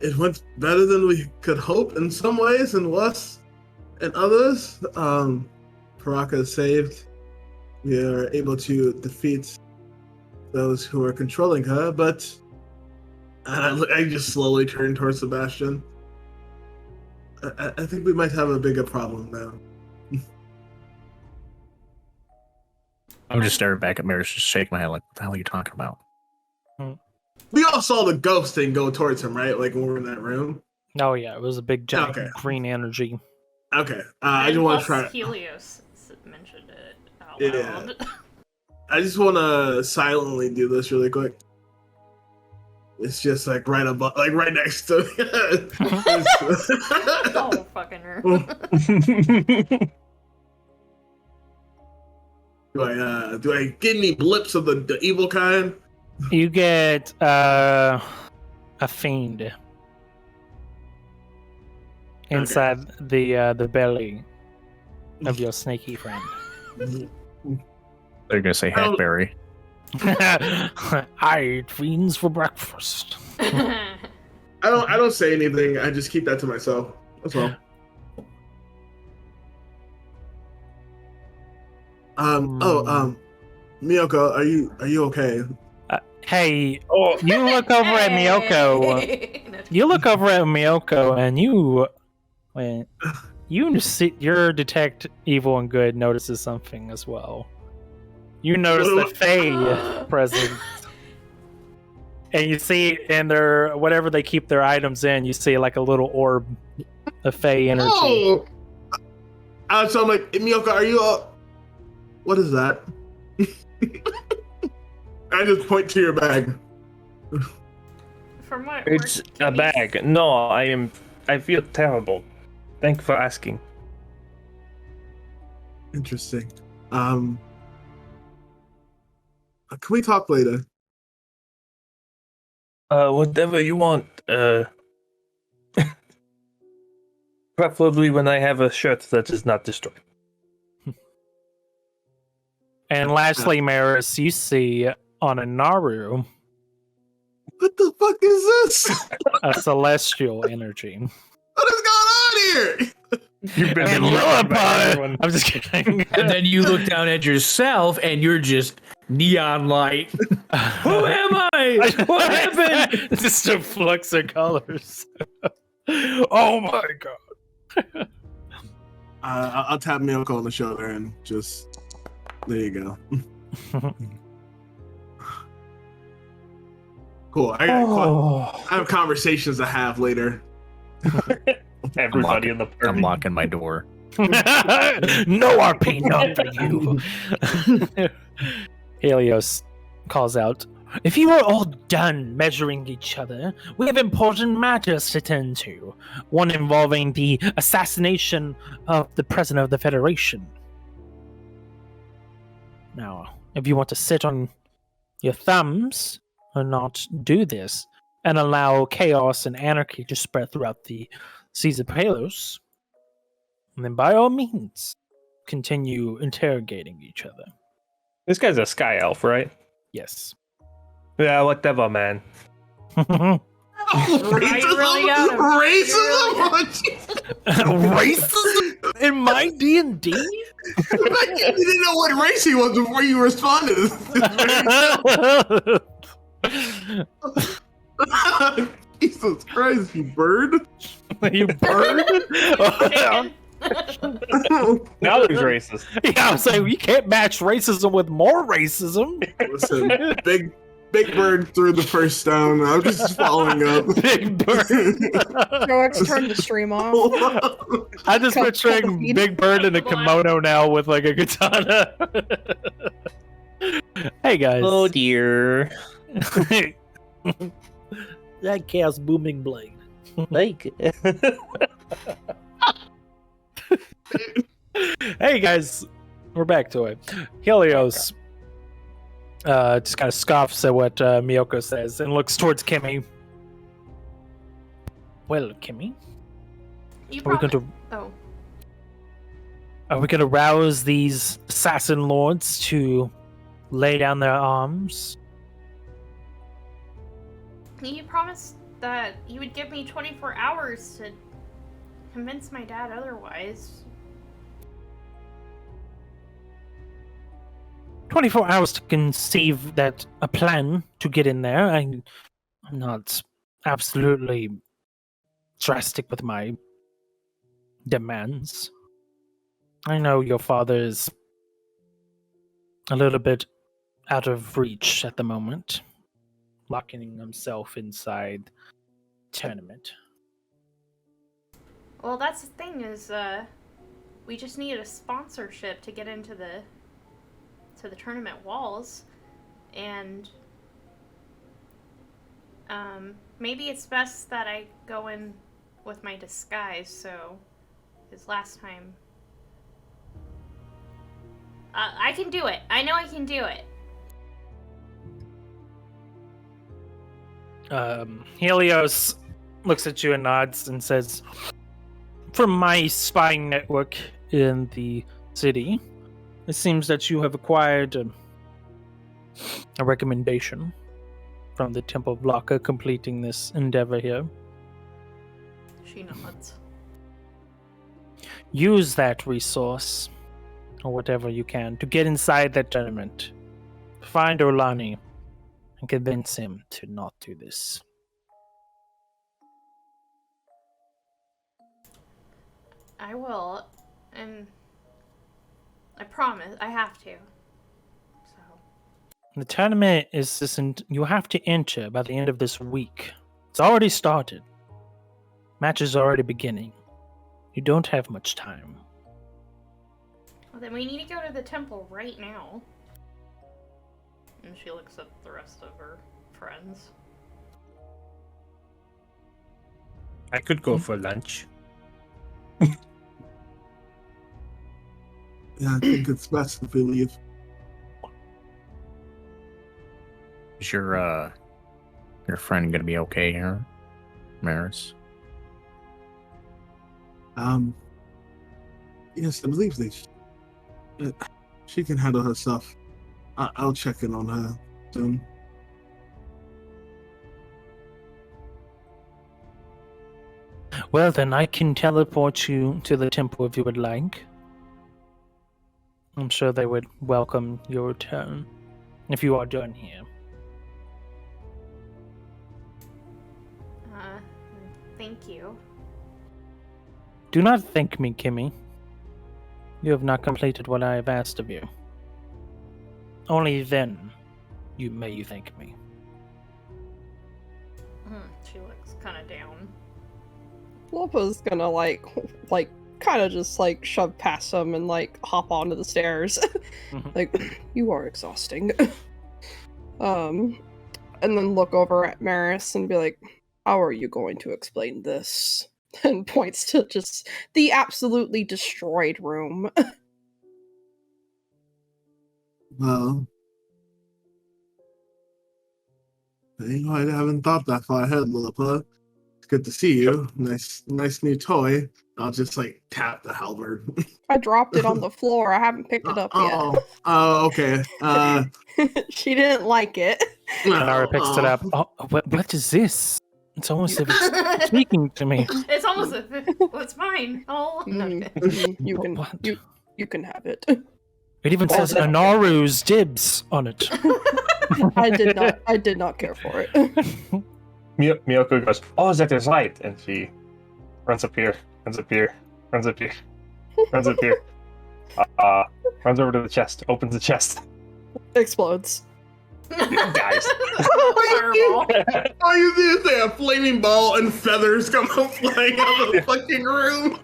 it went better than we could hope in some ways and worse in others. Paraca is saved. We are able to defeat those who are controlling her, but I just slowly turn towards Sebastian. I think we might have a bigger problem now. I'm just staring back at Maris, just shaking my head like, what the hell are you talking about? We all saw the ghost thing go towards him, right? Like when we were in that room. Oh yeah, it was a big giant Okay. green energy. Okay, I just want to try. Helios mentioned it out Yeah. loud. I just want to silently do this really quick. It's just like right above, like right next to me. Oh, fucking her. Do I get any blips of the evil kind? You get a fiend inside the belly of your snaky friend. They're gonna say Hackberry. I eat fiends for breakfast. I don't say anything. I just keep that to myself. That's all. Miyoko, are you okay? Hey, you look over at Miyoko. You look over at Miyoko, and you see your detect evil and good notices something as well. You notice the Fae presence, and you see in their whatever they keep their items in, you see like a little orb of Fae energy. Oh! So I'm like, Miyoko, are you? What is that? I just point to your bag. From what? It's a bag. No, I feel terrible. Thank you for asking. Interesting. Can we talk later? Whatever you want. Preferably when I have a shirt that is not destroyed. And lastly, Maris, you see on a Naru What the fuck is this? a celestial energy. What is going on here? You've been And looking by Lilliput! everyone. I'm just kidding. And then you look down at yourself and you're just neon light. Who am I? What happened? Just a flux of colors. Oh my god. I'll tap Miyoko on the shoulder and just there you go. Cool. I have conversations to have later. Everybody in the I'm party. locking my door. No RP, not for you. Helios calls out, if you are all done measuring each other, we have important matters to tend to. One involving the assassination of the President of the Federation. Now, if you want to sit on your thumbs and not do this, and allow chaos and anarchy to spread throughout the seas of Palos, then by all means, continue interrogating each other. This guy's a sky elf, right? Yes. Yeah, whatever, man. really got him. Racism in my D&D? You didn't know what race he was before you responded. Jesus Christ, you bird. You bird? Chicken. Now there's racist. Yeah, I was like, you can't match racism with more racism. Listen, Big Bird threw the first stone. I'm just following up. Big Bird. Joex turned the stream off. I'm just Cut picturing the feed. Big Bird in a kimono now with like a katana. Hey guys. Oh dear. That chaos booming blade. Like. Hey guys, we're back to it. Helios just kind of scoffs at what Miyoko says and looks towards Kimi. Well, Kimi, You are we going to Oh, rouse these assassin lords to lay down their arms? you promised that you would give me 24 hours to convince my dad otherwise. 24 hours to conceive that a plan to get in there. I'm not absolutely drastic with my demands. I know your father is a little bit out of reach at the moment, locking himself inside tournament. Well, that's the thing is, we just needed a sponsorship to get into the tournament walls, and maybe it's best that I go in with my disguise. So, his last time, I can do it. I know I can do it. Helios looks at you and nods and says, from my spying network in the city, it seems that you have acquired a recommendation from the Temple of Laka completing this endeavor here. She nods. Use that resource, or whatever you can, to get inside that tournament. Find Olani and convince him to not do this. I will, and I promise I have to. So. The tournament is this, you have to enter by the end of this week. It's already started. Match is already beginning. You don't have much time. Well, then we need to go to the temple right now. And she looks at the rest of her friends. I could go for lunch. Yeah, I think it's best if we leave. Is your friend gonna be okay here, Maris? Yes, I believe she can handle herself. I'll check in on her soon. Well, then I can teleport you to the temple if you would like. I'm sure they would welcome your return if you are done here. Thank you. Do not thank me, Kimi. You have not completed what I have asked of you. Only then may you thank me. She looks kind of down. Lopa's gonna kind of just shove past him and hop onto the stairs. You are exhausting. And then look over at Maris and be like, how are you going to explain this? And points to just the absolutely destroyed room. Well, I haven't thought that far ahead, Lillipa. It's good to see you. Nice new toy. I'll just like tap the halberd. I dropped it on the floor. I haven't picked it up yet. Okay. She didn't like it. Nara picks it up. Oh, what is this? It's almost as if it's speaking to me. It's almost as if it's mine. Oh, no. You can have it. It even says Anaru's dibs on it. I did not care for it. Miyoko goes, "Oh, that is right," and she runs up here, runs over to the chest, opens the chest, Explodes. dies. Fireball. All you do is say a flaming ball and feathers come out flying out of the fucking room.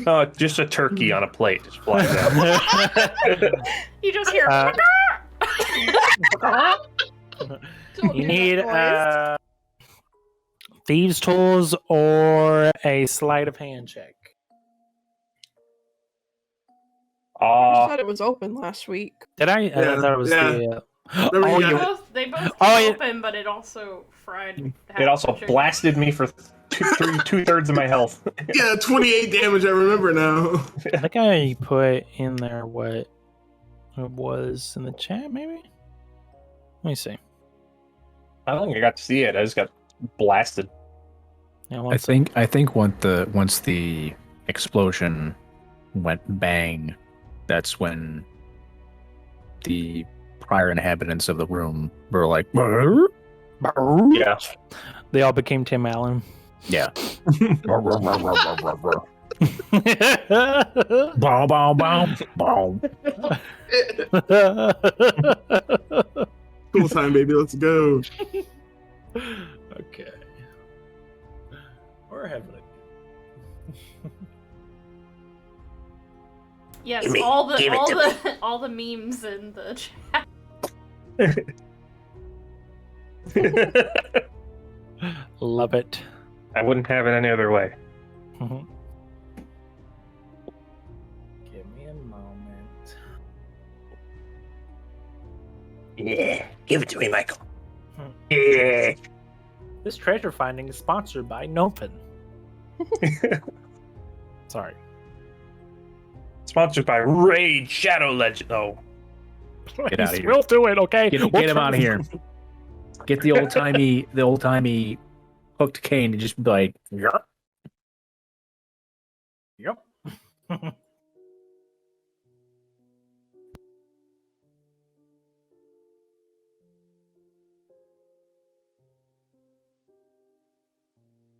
Oh, just a turkey on a plate just flies out. You just hear. You need thieves' tools or a sleight of hand check. I thought it was open last week. Did I? I thought it was the. Remember you They both Oh, open, but it also fried. It also blasted me for two-thirds of my health. Yeah, 28 damage. I remember now. I think I put in there what it was in the chat, maybe? Let me see. I don't think I got to see it. I just got blasted. Yeah, I think once the explosion went bang, that's when the prior inhabitants of the room were like, "Brr?" Yeah. They all became Tim Allen. Yeah. Bow, bow, bow, bow. Cool time, baby. Let's go. Okay. We're having it. Yes, Give me- give it to all the memes in the chat. Love it. I wouldn't have it any other way. Mhm. Give me a moment. Yeah, give it to me, Michael. Hmm. Yeah. This treasure finding is sponsored by Nopin. Sorry. Sponsored by Raid Shadow Legend. Oh, Get out of here. We'll do it, okay? Get him out of here. Get the old timey hooked cane and just be like, "Yarp." Yep.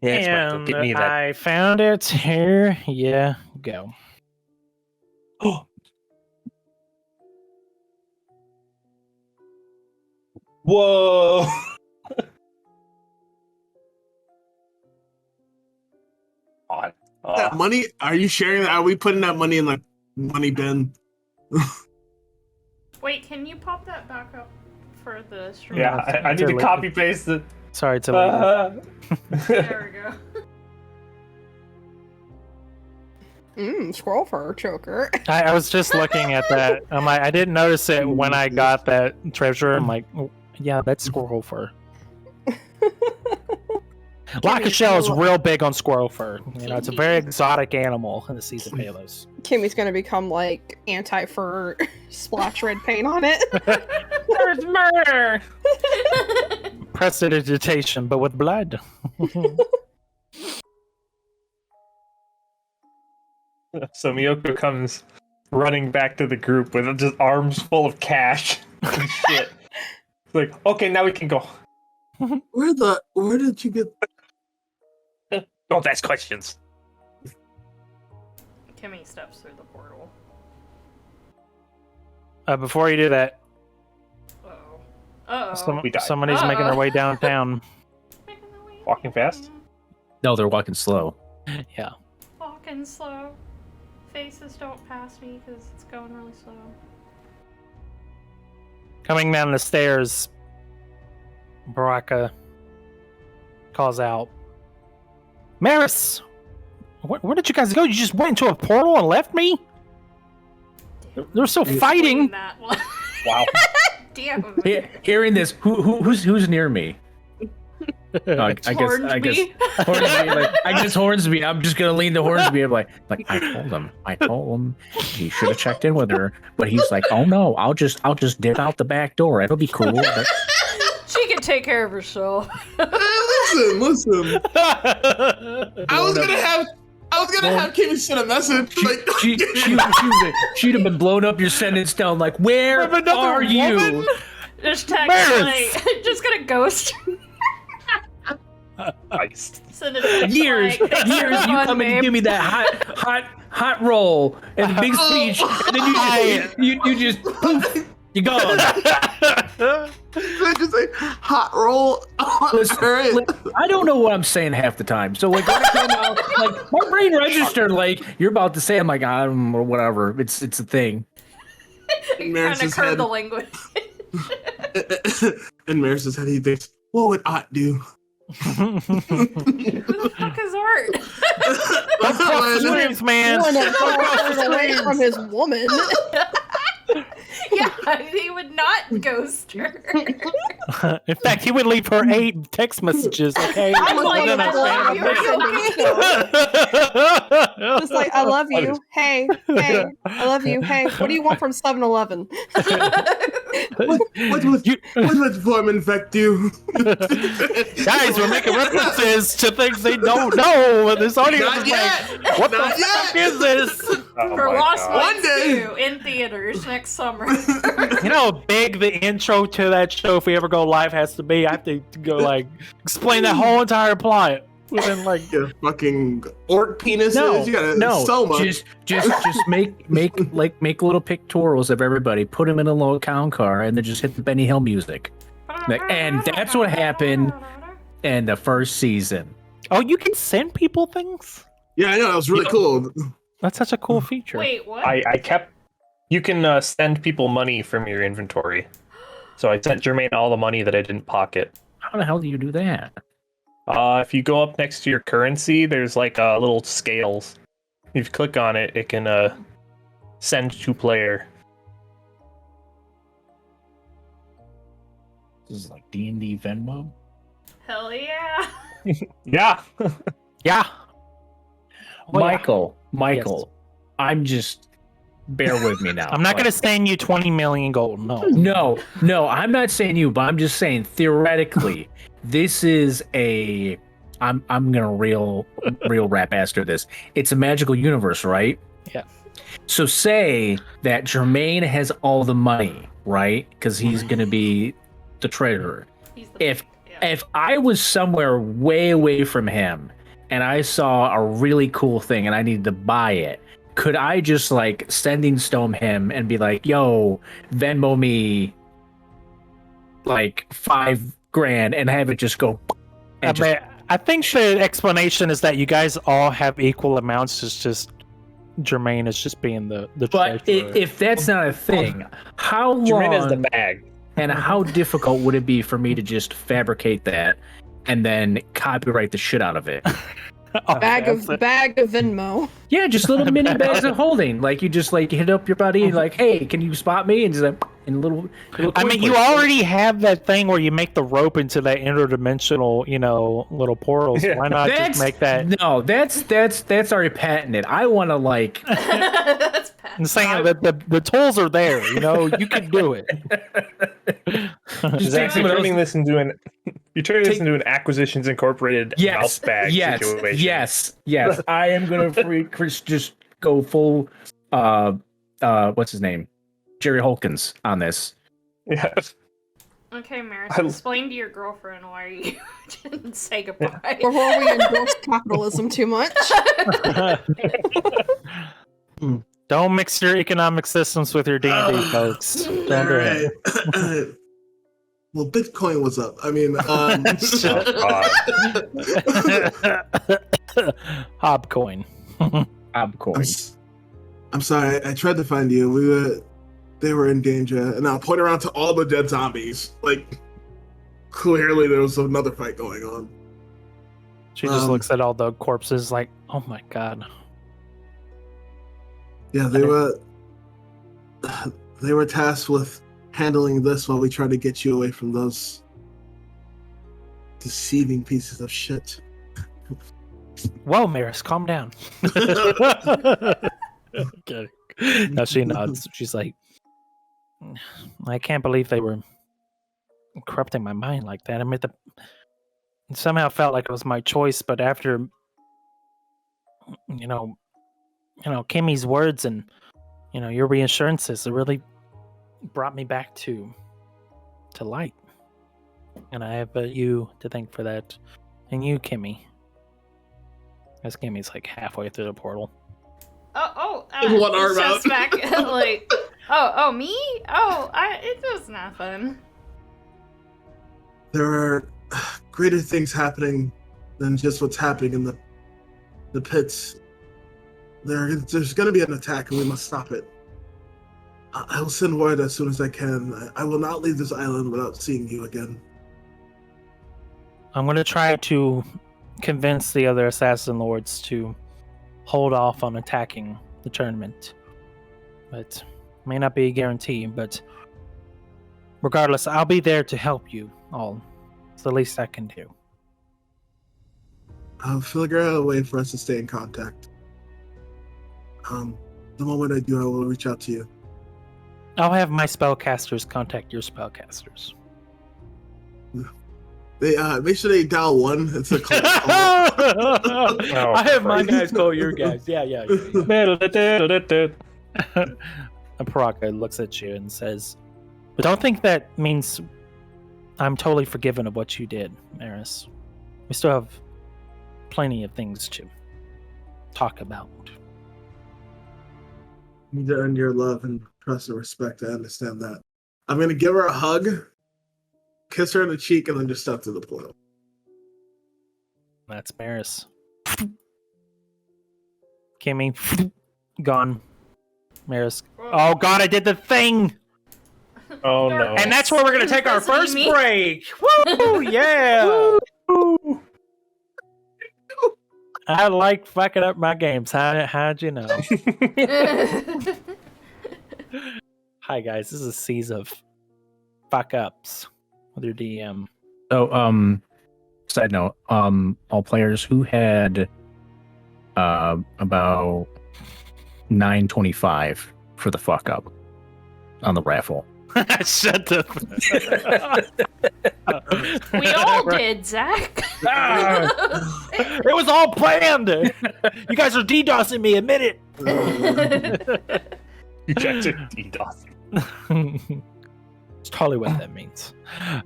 yes, Michael. And Get me that. I found it. Here you go. Whoa! On. That money? Are you sharing that? Are we putting that money in the money bin? Wait, can you pop that back up for the stream? Yeah, I need to copy paste it. Sorry, it's illegal. There we go. Squirrel fur choker. I was just looking at that. I'm like, I didn't notice it when I got that treasure. I'm like, oh, yeah, that's squirrel fur. Lancashire is real big on squirrel fur. You know, it's a very exotic animal in the Seas of Palos. Kimmy's gonna become like anti-fur, splash red paint on it. There's murder! Prestidigitation, but with blood. So Miyoko comes running back to the group with just arms full of cash and shit. It's like, okay, now we can go. Where did you get? Don't ask questions. Kimmy steps through the portal. Before you do that, Uh-oh. Uh-oh. We died. somebody's making their way downtown. Walking fast? No, they're walking slow. Yeah. Walking slow. Faces don't pass me because it's going really slow. Coming down the stairs, Paraca calls out, Maris! Where did you guys go? You just went into a portal and left me? They're still fighting! That one. Wow. Damn. Hearing this, who's near me? I guess Hornsby. Hornsby, I guess Hornsby. I'm just gonna lean to Hornsby. I'm like I told him he should have checked in with her, but he's like, oh no, I'll just dip out the back door. It'll be cool. She can take care of herself. Listen. I was gonna have Kimi send a message. She'd have been blown up your sentence down. Like, where are you? Just text like, just gonna ghost. Nice. Send it Years, like, you come and give me that hot roll and the big speech, and then you just poof, you're gone. I just say hot roll. Listen, I don't know what I'm saying half the time. So like, when I come out, like my brain registered like you're about to say, I'm like, or whatever. It's a thing. Trying to curb the language. And Maris's head, he thinks, what would Art do? Who the fuck is Art? Streams, man. Away from his woman. Yeah, he would not ghost her. In fact, he would leave her 8 text messages. Okay, I'm like, Wasn't a fan of her. Just like, I love you. Hey, I love you. Hey, what do you want from 7-Eleven? What would form infect you? Guys, we're making references to things they don't know. This audience Not is yet. like, what Not the yet. fuck is this? Oh For my Lost God. Ones One day. 2 in theaters next summer. You know how big the intro to that show, if we ever go live, has to be? I have to go, like, explain that whole entire plot within, like... Your fucking orc penises. You gotta so much. Just make little pictorials of everybody, put them in a little count car, and then just hit the Benny Hill music. And that's what happened in the first season. Oh, you can send people things? Yeah, I know. That was really cool. That's such a cool feature. Wait, what? You can send people money from your inventory. So I sent Jermaine all the money that I didn't pocket. How the hell do you do that? If you go up next to your currency, there's like little scales. If you click on it, it can send to player. This is like D&D Venmo? Hell yeah. Yeah. Yeah. Michael, Yes. I'm just... Bear with me now. I'm not going to send you 20 million gold. No, I'm not saying you, but I'm just saying theoretically, this is a... I'm gonna real rap after this. It's a magical universe, right? Yeah. So say that Jermaine has all the money, right? Because he's gonna be the treasurer. If I was somewhere way away from him and I saw a really cool thing and I needed to buy it, could I just like sending stone him and be like, yo, Venmo me like $5,000 and have it just go? And I think the explanation is that you guys all have equal amounts. It's just Jermaine is just being the But treasurer. if that's not a thing, how Jermaine is long the bag. and how difficult would it be for me to just fabricate that and then copyright the shit out of it? Bag of Venmo. Yeah, just little mini bags of holding. Like you just like hit up your buddy and like, hey, can you spot me? And just like in little I mean, you already have that thing where you make the rope into that interdimensional, little portals. Yeah. Why not just make that? No, that's already patented. I want to like. That's bad. I'm saying that the tools are there. You can do it. Just actually turning this into an an Acquisitions Incorporated mouse bag situation. Yes. I am gonna just go full. What's his name? Jerry Holkins on this. Yes. Okay, Maris, explain to your girlfriend why you didn't say goodbye. Before we endorse capitalism too much. Don't mix your economic systems with your D&D, folks. Don't do it. Right. Well, Bitcoin was up. I mean, Hobcoin. Hobcoin. I'm sorry. I tried to find you. They were in danger, and I'll point around to all the dead zombies. Like, clearly there was another fight going on. She just looks at all the corpses like, oh my god. Yeah, they were tasked with handling this while we try to get you away from those Deceiving pieces of shit. Whoa, Maris, calm down. Okay. Now she nods. She's like, I can't believe they were corrupting my mind like that. I mean, it somehow felt like it was my choice, but after, you know, Kimmy's words and, your reassurances, it really brought me back to light. And I have you to thank for that. And you, Kimmy. As Kimmy's like halfway through the portal. One arm it's out. just back, like, me? It was not fun. There are greater things happening than just what's happening in the pits. There's going to be an attack, and we must stop it. I will send word as soon as I can. I will not leave this island without seeing you again. I'm going to try to convince the other assassin lords to hold off on attacking the tournament. But may not be a guarantee, but regardless, I'll be there to help you all. It's the least I can do. I'll figure out a way for us to stay in contact. The moment I do, I will reach out to you. I'll have my spellcasters contact your spellcasters. They make sure they dial 1. It's a call. I have my guys call your guys. Yeah. And Paraca looks at you and says, but don't think that means I'm totally forgiven of what you did, Maris. We still have plenty of things to talk about. You need to earn your love and trust and respect. I understand that. I'm going to give her a hug, kiss her in the cheek, and then just step through the portal. That's Maris. Kimmy, gone. Maris. Oh god, I did the thing! Oh no. And that's where we're gonna take our That's what first you mean? break! Woo! Yeah! I like fucking up my games. How'd you know? Hi guys, this is a season of fuck ups with your DM. So, side note, all players who had about 925 for the fuck up on the raffle. Shut the We all did, Zach. It was all planned. You guys are DDoSing me. Admit it. You guys are DDoS. It's totally what that means.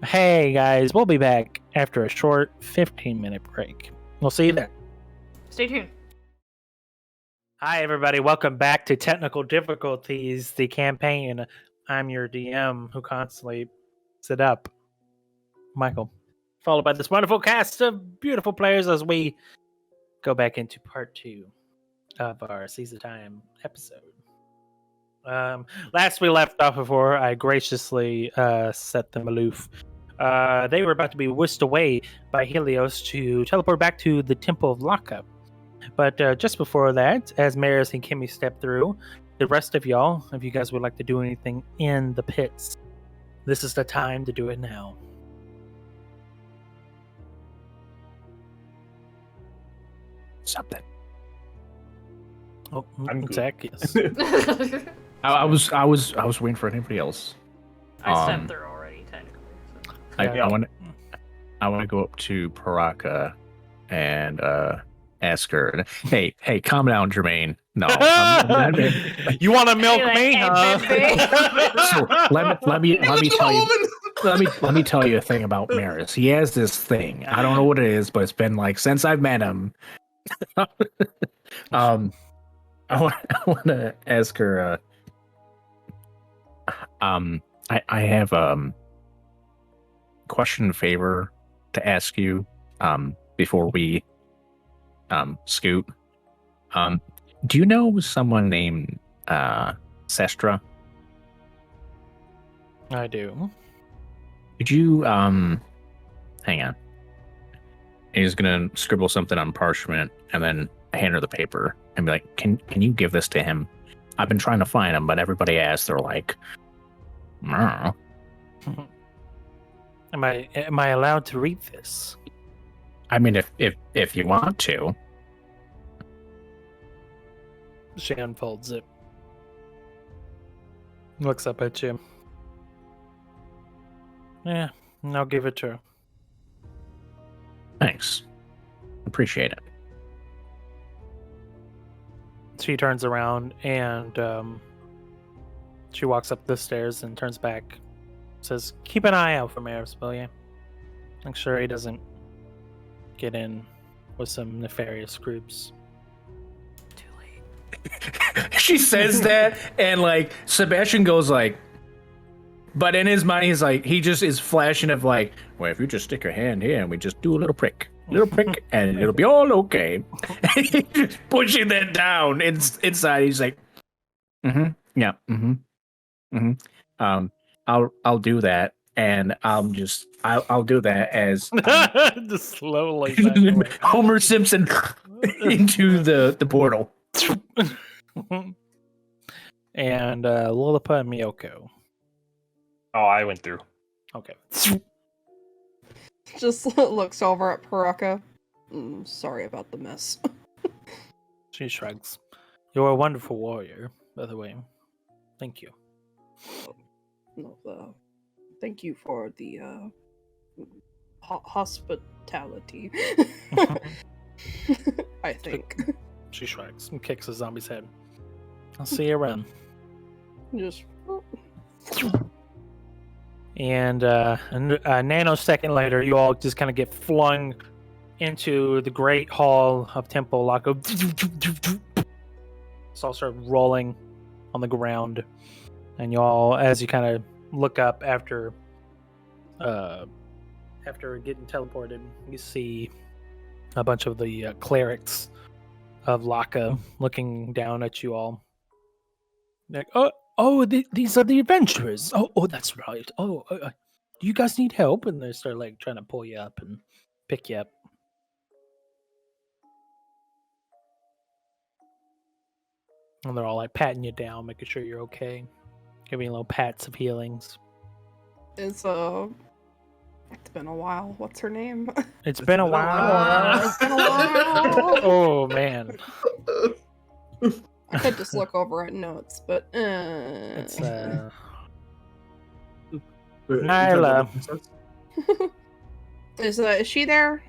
Hey guys, we'll be back after a short 15-minute break. We'll see you then. Stay tuned. Hi everybody, welcome back to Technical Difficulties, the campaign. I'm your DM who constantly sit up, Michael, followed by this wonderful cast of beautiful players as we go back into part 2 of our season time episode. Last we left off before I graciously set them aloof. They were about to be whisked away by Helios to teleport back to the Temple of Lockup. But just before that, as Maris and Kimmy step through, the rest of y'all, if you guys would like to do anything in the pits, this is the time to do it now. Something. Oh, I'm good. Zach, yes. I was waiting for anybody else. I stepped through already, technically. So. I want to go up to Paraca and ask her, hey, calm down, Jermaine. No, You want to milk Like, me, hey, huh? so let me tell you. Let me tell you a thing about Maris. He has this thing. I don't know what it is, but it's been like since I've met him. I want to ask her. I have question and favor to ask you. Before we scoot. Do you know someone named Sestra? I do. Could you hang on? He's gonna scribble something on parchment and then hand her the paper and be like, "Can you give this to him? I've been trying to find him, but everybody asks. They're like, Am I allowed to read this? I mean, if you want to. She unfolds it. Looks up at you. Yeah, I'll give it to her. Thanks. Appreciate it. She turns around and she walks up the stairs and turns back. Says, "Keep an eye out for Maris, will you? Make sure he doesn't get in with some nefarious groups." Too late. She says that, and like Sebastian goes like, but in his mind, he's like, he just is flashing of like, well, if you just stick your hand here and we just do a little prick, and it'll be all okay. And he's just pushing that down inside. He's like, yeah, I'll do that, and I'll do that as Just slowly back away. Homer Simpson into the portal. And Lilipa and Miyoko. Oh, I went through. Okay. Just looks over at Paraca. Sorry about the mess. She shrugs. You're a wonderful warrior, by the way. Thank you. No, thank you for the hospitality. I think. She shrugs and kicks the zombie's head. I'll see you around. Just And a nanosecond later, you all just kind of get flung into the great hall of Temple Laco. It's all start rolling on the ground, and you all, as you kind of look up after getting teleported, you see a bunch of the clerics of Laka looking down at you all. Like, these are the adventurers. Oh, that's right. Do you guys need help? And they start like trying to pull you up and pick you up. And they're all like patting you down, making sure you're okay, giving you little pats of healings. it's been a while. What's her name? It's been a while. It's been a while. Oh man, I could just look over at notes, but it's Wait, Nyla. Is she there?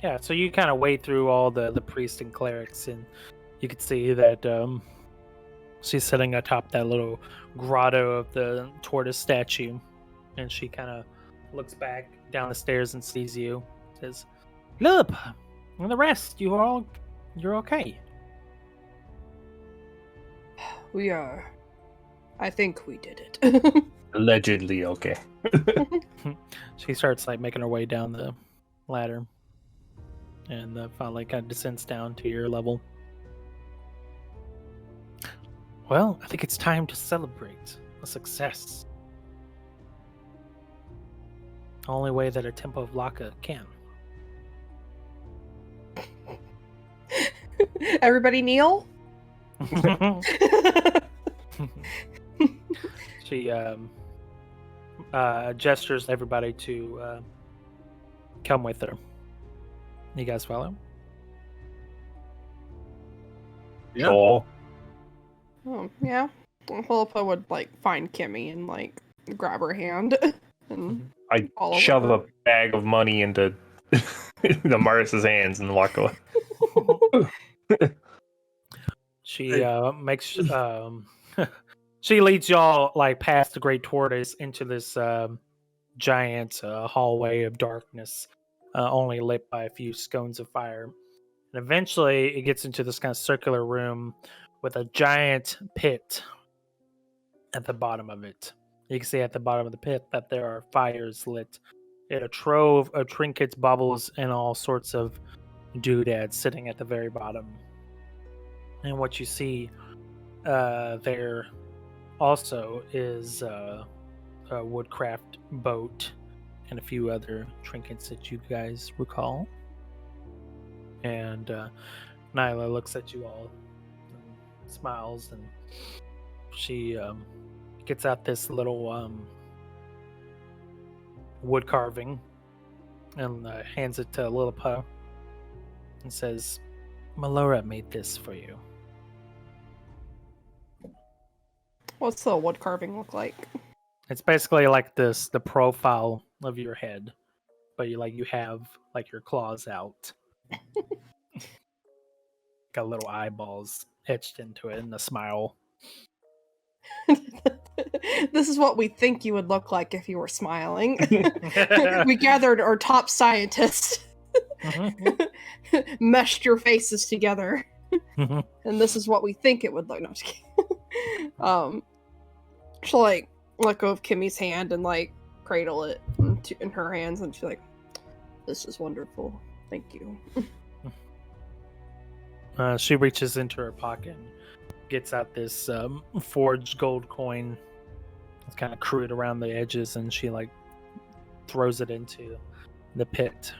Yeah. So you kind of wade through all the priests and clerics, and you can see that she's sitting atop that little grotto of the tortoise statue, and she kind of looks back down the stairs and sees you. Says, "Look, and the rest, you're okay." We are. I think we did it. Allegedly okay. She starts like making her way down the ladder, and finally kind of descends down to your level. Well, I think it's time to celebrate a success. The only way that a Temple of Laka can. Everybody kneel. She gestures everybody to come with her. You guys follow? Yeah. Oh, Oh, yeah. Philippa would like find Kimmy and like grab her hand and I follow shove her. a bag of money into the Maris's hands and walk away. She makes she leads y'all like past the great tortoise into this giant hallway of darkness, only lit by a few scones of fire. And eventually, it gets into this kind of circular room with a giant pit at the bottom of it. You can see at the bottom of the pit that there are fires lit, and a trove of trinkets, baubles, and all sorts of doodads sitting at the very bottom. And what you see there also is a woodcraft boat and a few other trinkets that you guys recall. And Nyla looks at you all and smiles, and she gets out this little wood carving and hands it to Lilipo and says, Melora made this for you. What's the wood carving look like? It's basically like this, the profile of your head, but you have like your claws out. Got little eyeballs etched into it and a smile. This is what we think you would look like if you were smiling. We gathered our top scientists, meshed your faces together, and this is what we think it would look. No, I'm just kidding. She'll like let go of Kimmy's hand and like cradle it in her hands, and she's like, "This is wonderful. Thank you." She reaches into her pocket and gets out this forged gold coin. It's kind of crude around the edges, and she like throws it into the pit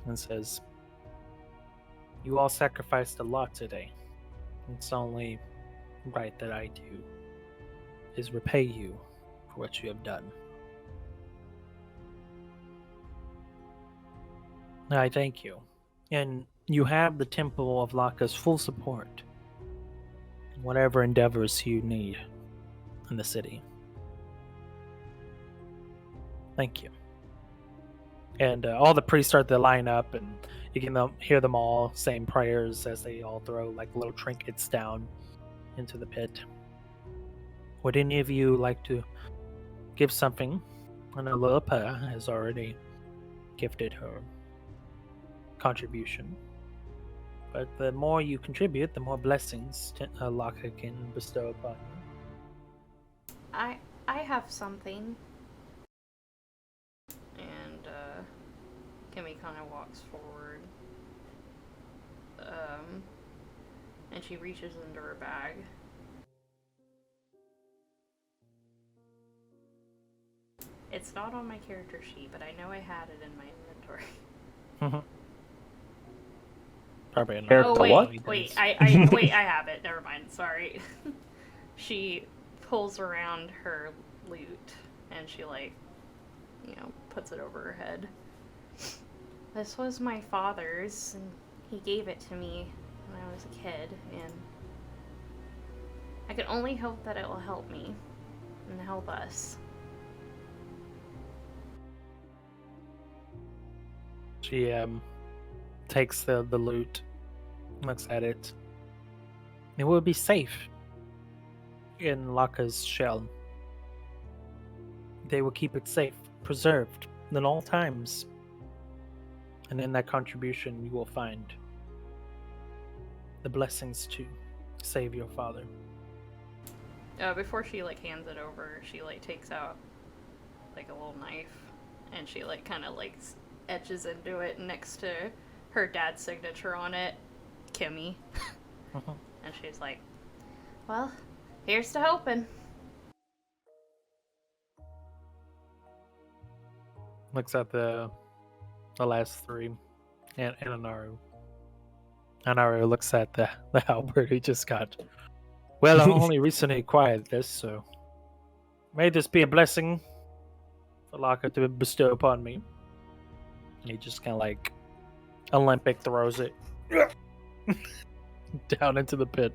and says, "You all sacrificed a lot today. It's only right that I do is repay you for what you have done." I thank you. And you have the Temple of Laka's full support. Whatever endeavors you need in the city. Thank you. And all the priests start to line up, and you can hear them all saying prayers as they all throw like little trinkets down into the pit. Would any of you like to give something? I know Lilipa has already gifted her contribution. But the more you contribute, the more blessings Laka can bestow upon you. I have something. And Kimmy kind of walks forward. And she reaches into her bag. It's not on my character sheet, but I know I had it in my inventory. Probably not. Character Oh wait, what? wait, I have it. Never mind. Sorry. She pulls around her lute and she puts it over her head. This was my father's, and he gave it to me when I was a kid, and I can only hope that it will help me and help us. She takes the lute, looks at it. It will be safe in Laka's shell. They will keep it safe, preserved at all times. And in that contribution, you will find the blessings to save your father. Before she hands it over, she takes out a little knife, and she kind of etches into it next to her dad's signature on it, Kimmy. And she's like, "Well, here's to hoping." Looks at the last three, and Anaru. Anaru looks at the halberd he just got. Well, I only recently acquired this, so may this be a blessing for Laka to bestow upon me. And he just kind of Olympic throws it down into the pit.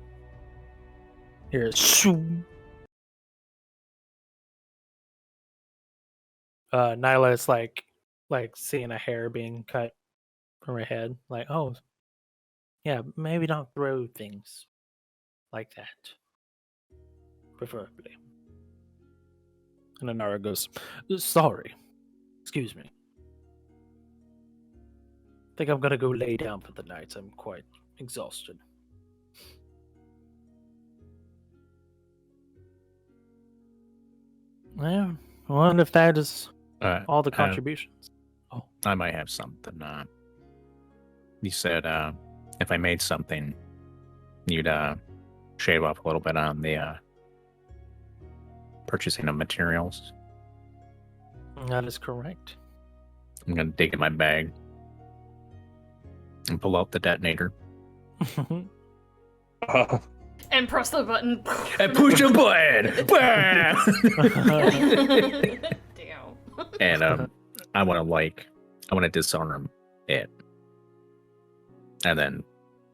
Here, shoo. Nyla is like seeing a hair being cut from her head. Oh, yeah, maybe don't throw things like that. Preferably. And Anara goes, "Sorry. Excuse me. I think I'm gonna go lay down for the night. I'm quite exhausted." Well, I wonder if that is all the contributions. I might have something. You said if I made something, you'd shave off a little bit on the purchasing of materials. That is correct. I'm going to dig in my bag and pull out the detonator. And press the button. And push a button. Damn. And I want to I want to disarm it. And then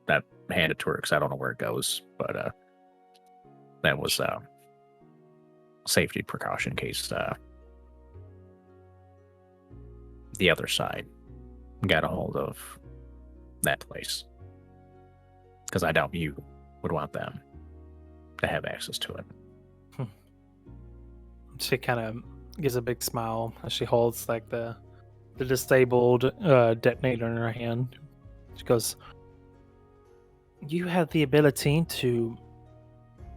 that hand it to her because I don't know where it goes. But that was safety precaution in case the other side got a hold of that place. Because I doubt you would want them to have access to it. She kind of gives a big smile as she holds like the disabled detonator in her hand. She goes, "You have the ability to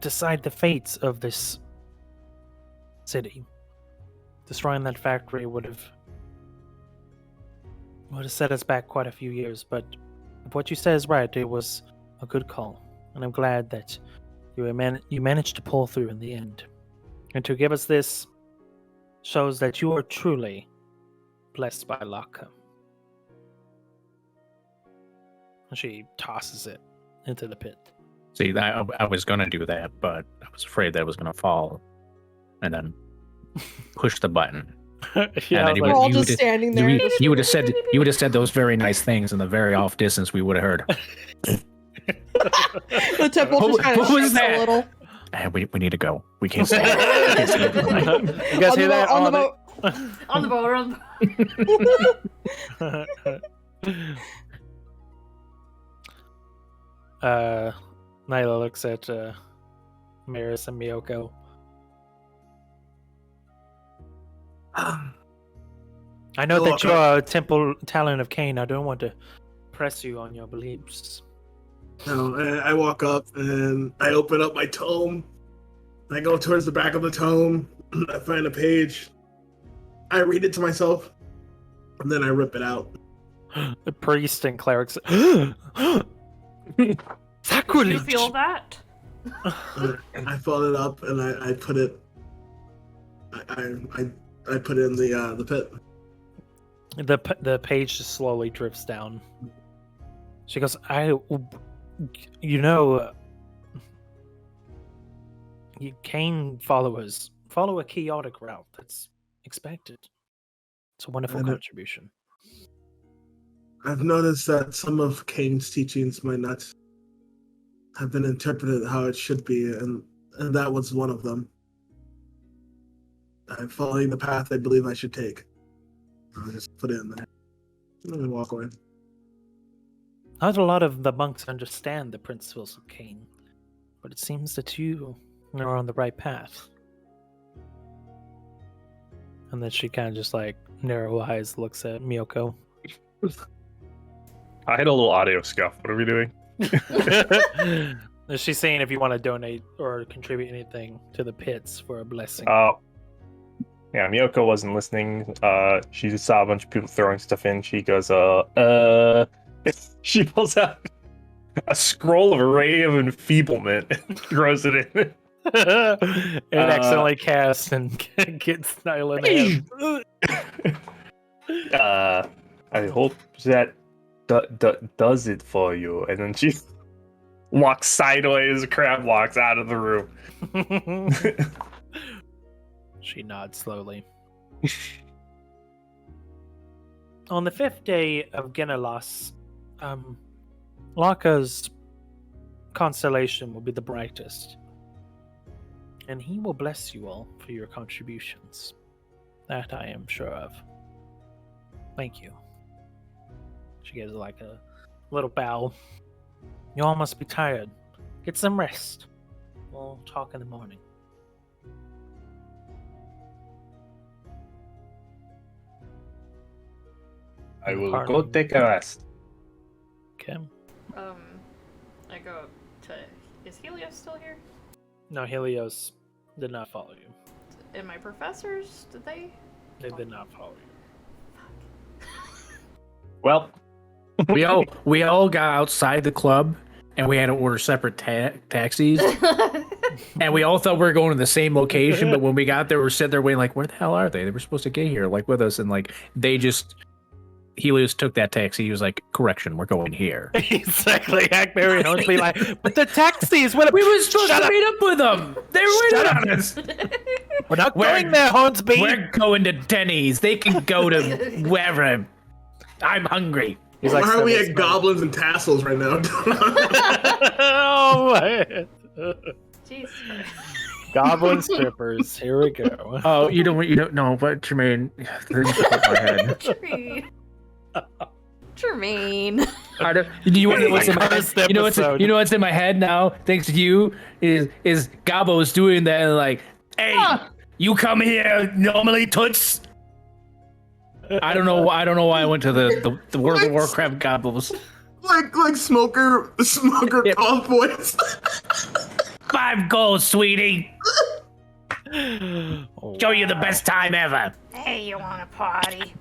decide the fates of this city. Destroying that factory would have set us back quite a few years, but if what you say is right, it was a good call, and I'm glad that you managed to pull through in the end. And to give us this shows that you are truly blessed by luck." And she tosses it into the pit. See, I was going to do that, but I was afraid that it was going to fall and then push the button. Yeah, and then We're all just standing there. you would have said those very nice things in the very off distance we would have heard. The temple just kind of What was shakes that? a little. We need to go. We can't stay. You guys hear that? On the boat. On the boat. On the Nyla looks at Maris and Miyoko. I know that you're a temple talent of Cain. I don't want to press you on your beliefs. No, I walk up and I open up my tome. I go towards the back of the tome. I find a page. I read it to myself, and then I rip it out. The priest and clerics. Did Sacrilege! you feel that? I fold it up and I put it. I put it in the pit. The page just slowly drifts down. She goes, Cain followers follow a chaotic route. That's expected. It's a wonderful contribution. I've noticed that some of Cain's teachings might not have been interpreted how it should be, and that was one of them. I'm following the path I believe I should take. I'll just put it in there. And then walk away. Not a lot of the monks understand the principles of Cain, but it seems that you are on the right path. And then she kind of just like narrow eyes looks at Miyoko. I had a little audio scuff. What are we doing? She's saying if you want to donate or contribute anything to the pits for a blessing. Oh. Yeah, Miyoko wasn't listening. She just saw a bunch of people throwing stuff in. She goes, she pulls out a scroll of Ray of Enfeeblement and throws it in. It accidentally casts and gets Nyla in the hand. I hope that does it for you. And then she walks sideways. Crab walks out of the room. She nods slowly. On the 5th day of Genelos, Laka's constellation will be the brightest. And he will bless you all for your contributions. That I am sure of. Thank you. She gives like a little bow. You all must be tired. Get some rest. We'll talk in the morning. I will go take a rest. Okay. I go up to. Is Helios still here? No, Helios did not follow you. And my professors, did they? They did not follow you. Well, we all got outside the club and we had to order separate taxis. And we all thought we were going to the same location, but when we got there, we were sitting there waiting, like, where the hell are they? They were supposed to get here, like, with us, and like they just. Helios took that taxi. He was like, "Correction, we're going here." Exactly. Hackberry and Holmes be like, "But the taxis! What? We were supposed to meet up with them. They were waiting on us. We're not going there, Hornsby. We're going to Denny's. They can go to wherever. I'm hungry. He's Why like, are we "Send at us goblins and tassels right now? oh my. Jesus Christ. Goblin strippers. Here we go. Oh, you don't know, but Jermaine, this is my head. Tremaine. Tremaine. You want to know what's in my head? Cursed episode. You know what's in my head now? Thanks to you, is Gabbo's doing that and like, hey, you come here normally, toots. I don't know why I went to the World of Warcraft Gabbos. like smoker Yep. golf voice. 5 gold, sweetie. Show you the best time ever. Hey, you want a party?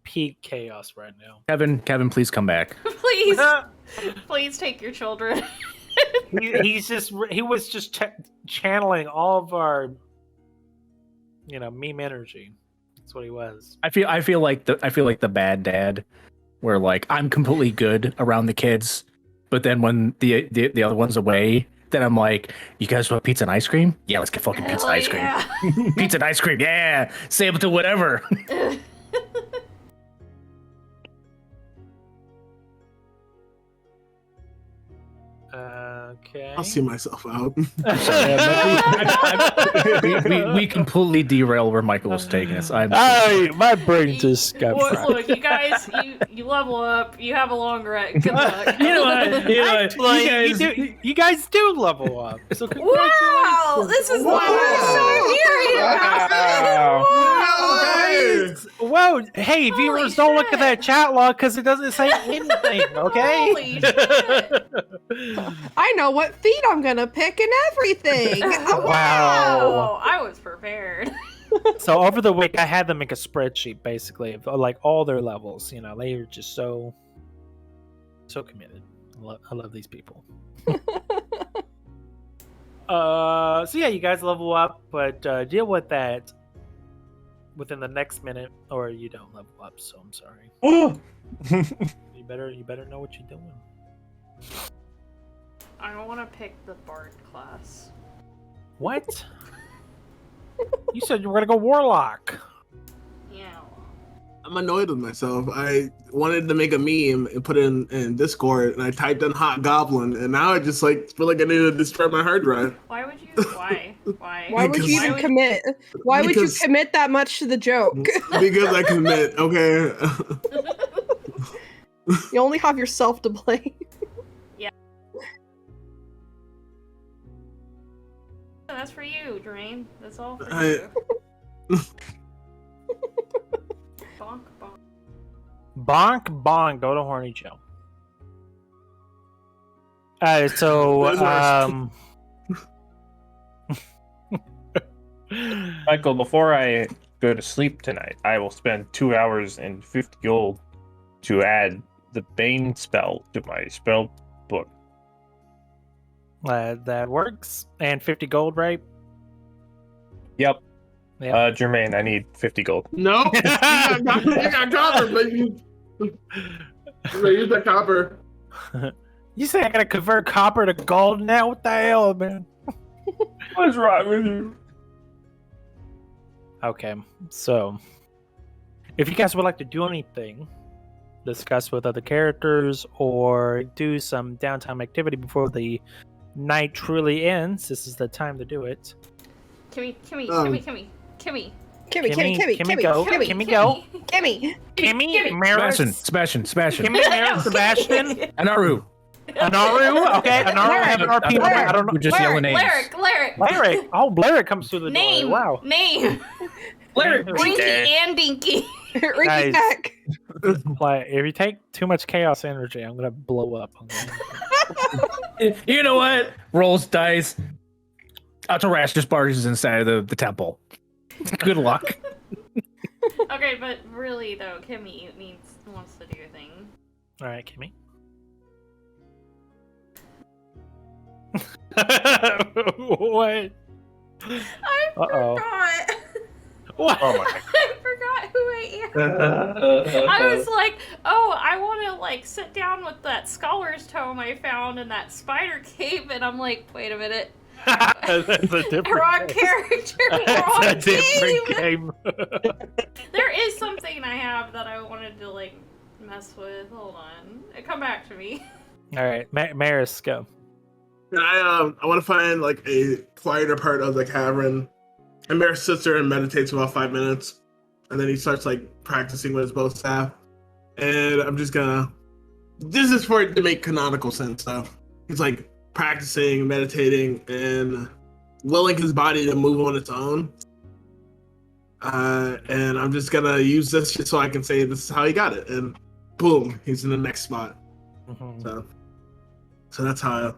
Peak chaos right now. Kevin, please come back. Please. Please take your children. he was just channeling all of our meme energy. That's what he was. I feel like the bad dad, where like I'm completely good around the kids, but then when the other one's away, then I'm like, you guys want pizza and ice cream? Yeah, let's get fucking pizza and ice cream. Yeah. Pizza and ice cream, yeah. Save it to whatever. Okay. I'll see myself out. we completely derailed where Michael was taking us. My brain just got fried. Look, you guys, you level up. You have a long rest. Good luck. You know what? You guys do level up. So Wow, this is the first time hearing about this. Whoa, hey, viewers, don't look at that chat log because it doesn't say anything, okay? Holy shit. I know what feet I'm gonna pick and everything. Wow. I was prepared. So over the week, I had them make a spreadsheet, basically, of like all their levels. They were just so committed. I love these people. So yeah, you guys level up, but deal with that within the next minute, or you don't level up. So I'm sorry. You better know what you're doing. I don't want to pick the Bard class. What? You said you were gonna go Warlock. Yeah. I'm annoyed with myself. I wanted to make a meme and put it in Discord, and I typed in hot goblin, and now I just feel like I need to destroy my hard drive. Why would you? Why? Why would you even commit? Why would you commit that much to the joke? Because I commit, okay? You only have yourself to blame. That's for you, Drain. That's all for I- you. Bonk, bonk. Bonk, bonk. Go to Horny Joe. Michael, before I go to sleep tonight, I will spend 2 hours and 50 gold to add the Bane spell to my spell book. That works. And 50 gold, right? Yep. Yeah. Jermaine, I need 50 gold. No, you got copper, but you use that copper. You say I gotta convert copper to gold now? What the hell, man? What's wrong with you? Okay, so if you guys would like to do anything, discuss with other characters, or do some downtime activity before the night truly ends, this is the time to do it. Kimmy. Kimmy, Kimmy, Mary, Sebastian, Anaru. Anaru. Okay, Anaru have an RP. I don't know. We're just yelling names. Lyric. Oh, Blaric comes through the Name. door. Wow. Name. Blinky and Dinky. Ricky Guys. back. Like, if you take too much chaos energy, I'm gonna blow up. You know what? Rolls dice. Altarash just barges inside of the temple. Good luck. Okay, but really though, Kimmy wants to do a thing. All right, Kimmy. What? I Uh-oh. forgot. What? Oh my. I forgot who I am. I was like, oh, I want to like sit down with that scholar's tome I found in that spider cave, and I'm like, wait a minute. That's a different Wrong game. character, That's wrong a different game. game. There is something I have that I wanted to like mess with. Hold on, come back to me. All right, Maris, go. And I want to find like a quieter part of the cavern. And Maris sits there and meditates for about 5 minutes, and then he starts like practicing with his bow staff. And I'm just gonna. This is for it to make canonical sense. So he's like practicing, meditating, and willing his body to move on its own. And I'm just gonna use this just so I can say this is how he got it. And boom, he's in the next spot. Mhm. So that's how